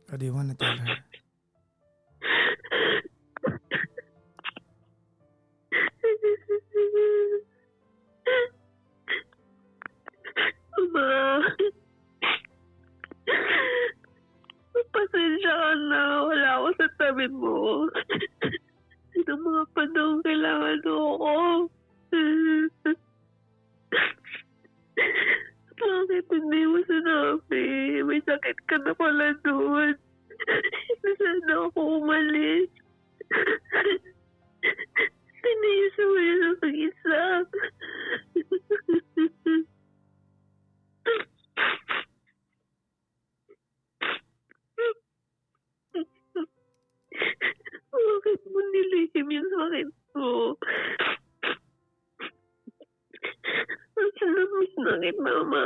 what do you want to tell her? Ma, pasensya ka na. Wala ako sa tabi mo. Itong mga panahon kailangan mo ako. Bakit hindi mo sinabi? May sakit ka na pala doon. Hindi sana ako umalis. Tiniis mo yun ang isa. Bakit mo nilihim yung sakit mo? Ang salamis na kay Mama.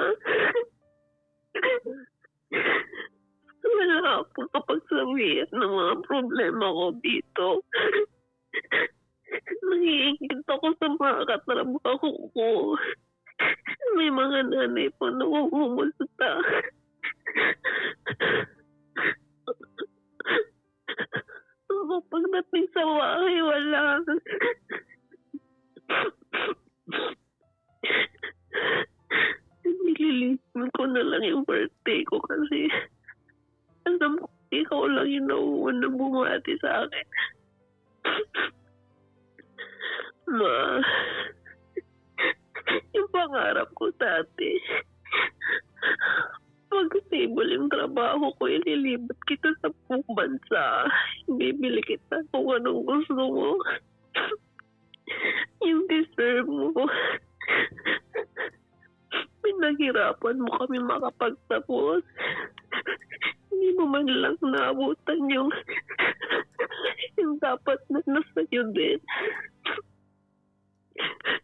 Wala akong kapagsabihan ng mga problema ko dito. Nangiingit ako sa mga katrabaho ko. May mga nanay po na umumusta. Pagdating sa bahay, wala. Nililisan ko na lang yung birthday ko kasi alam ko ikaw lang yung nauuna bumati sa akin. Ma, yung pangarap ko dati, pag stable yung trabaho ko, ililipat kita sa buong bansa. Bibili kita kung anong gusto mo. Yung deserve mo. Pinaghirapan mo kami makapagtapos. Hindi mo man lang naabutan yung dapat na nasa'yo din.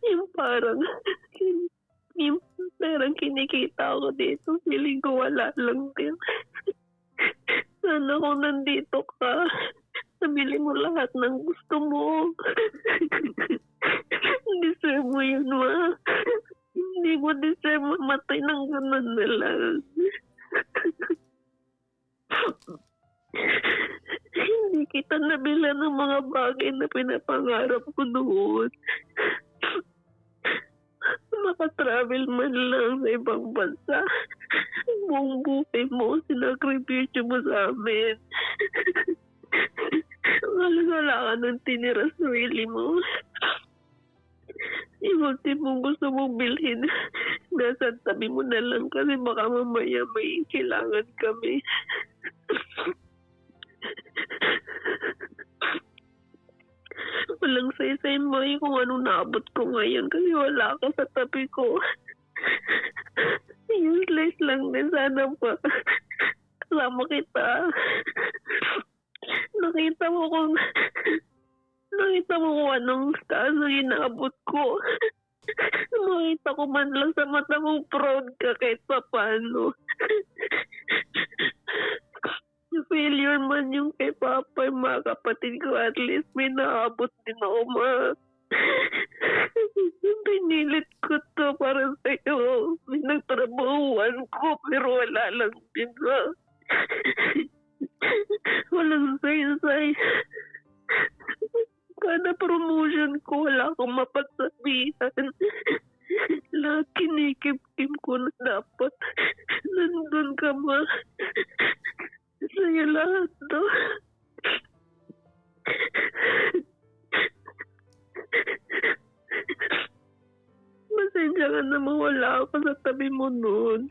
Yung parang yung perang kinikita ko dito, feeling ko wala lang din. Sana kung nandito ka, nabili mo lahat ng gusto mo. Deserve mo yun, Ma. Hindi mo deserve mamatay ng ganun na lang. Hindi kita nabila ng mga bagay na pinapangarap ko noon. Makatravel man lang sa ibang bansa. Buong buhay mo, sinakripisyo mo sa amin. Wala ka ng tinira sa sarili mo. Ibang tipong gusto mong bilhin, nasa tabi mo na lang kasi baka mamaya may kailangan kami. Walang saysay mo kung anong naabot ko ngayon kasi wala ka sa tabi ko. Useless lang din sana pa. Kasama kita. Nakita mo kung anong taas na inaabot ko. Makita ko man lang sa mata mong proud ka kahit pa paano. Failure man yung kay Papa, yung mga kapatid ko, at least may naabot din ako, Ma. Pinilit ko to para sa'yo. May nagtrabaho trabahuan ko pero wala lang din ba. Walang say-say. Kada promotion ko, wala akong mapagsabihan. Lahat kinikip-kip ko na dapat. Nandun ka ba? Sa'yo lahat to. Pasensya ka na mawala ako sa tabi mo noon.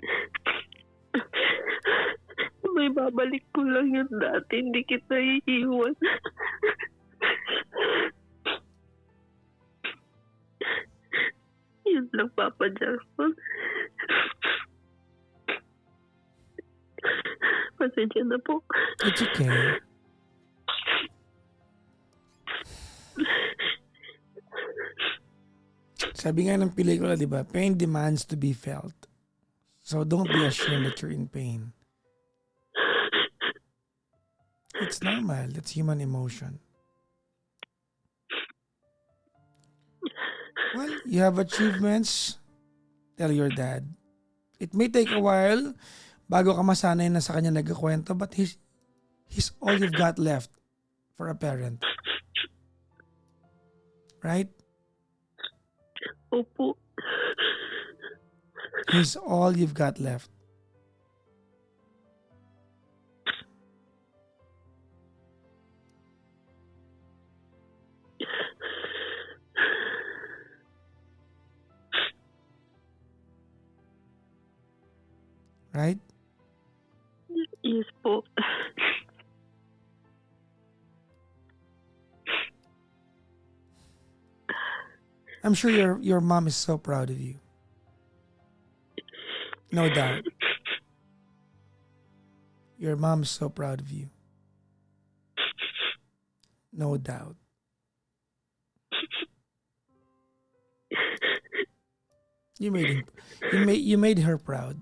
May babalik ko lang yun dati. Hindi kita iiwan. Yun lang, Papa Jackson. Pasensya na po. It's okay. Sabi nga ng pelikula, di ba? Pain demands to be felt. So don't be ashamed that you're in pain. It's normal. That's human emotion. Well, you have achievements. Tell your dad. It may take a while bago ka masanay na sa kanya nagkakwento, but he's all you've got left for a parent. Right? Opo. He's all you've got left. Right? Yes po. I'm sure your mom is so proud of you. No doubt. Your mom is so proud of you. No doubt. You made her proud.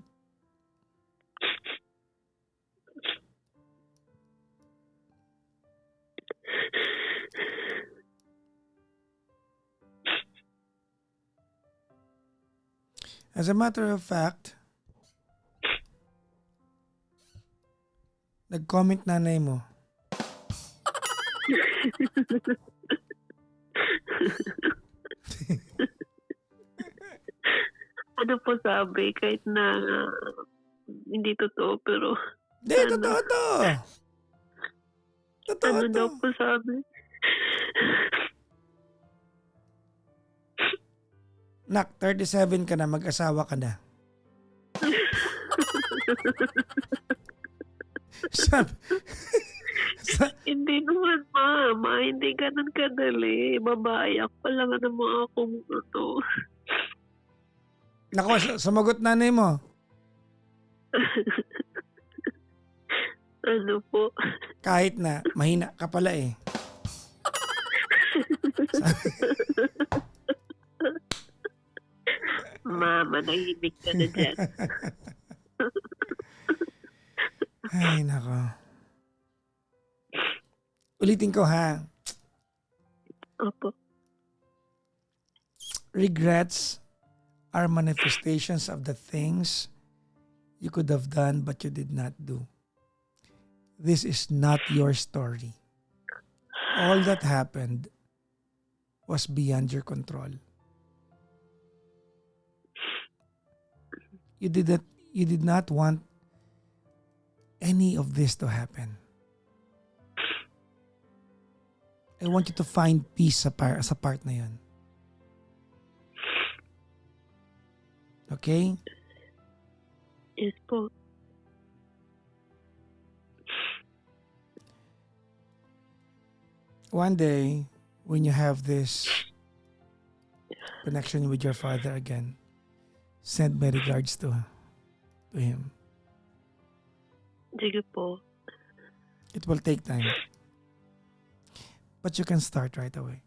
As a matter of fact, nag-comment nanay mo. Ano po sabi? Kahit na hindi totoo, pero Hindi, totoo to. Totoo ano to. daw po sabi? Nak, 37 ka na, mag-asawa ka na. Hindi naman, Mama. Hindi ganun kadali. Babae. Ako pa lang naman akong ito. Nako, sumagot nanay mo. Ano po? Kahit na, mahina ka pala eh. Mama, nahimik ka na dyan. Ay, nako. Ulitin ko ha. Opo. Regrets are manifestations of the things you could have done but you did not do. This is not your story. All that happened was beyond your control. You did not want any of this to happen. I want you to find peace sa part na yun. Okay? Yes po. One day, when you have this connection with your father again, send my regards to him. Sige po. It will take time. But you can start right away.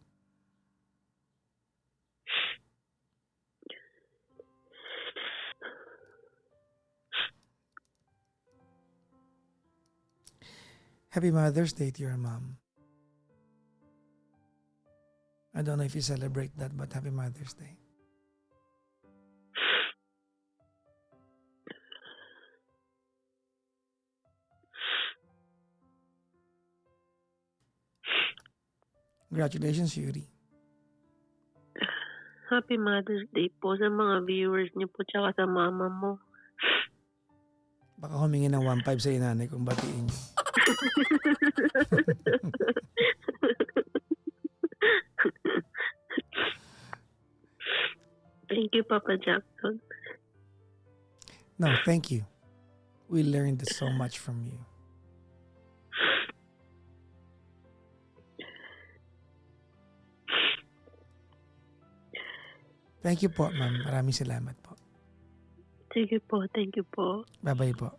Happy Mother's Day to your mom. I don't know if you celebrate that, but happy Mother's Day. Congratulations, Yuri. Happy Mother's Day po sa mga viewers niyo po tsaka sa mama mo. Baka humingi ng 1.5 sa inanay kung batiin niyo. Thank you, Papa Jackson. No, thank you. We learned so much from you. Thank you po, ma'am. Maraming salamat po. Sige po, thank you po. Bye-bye po.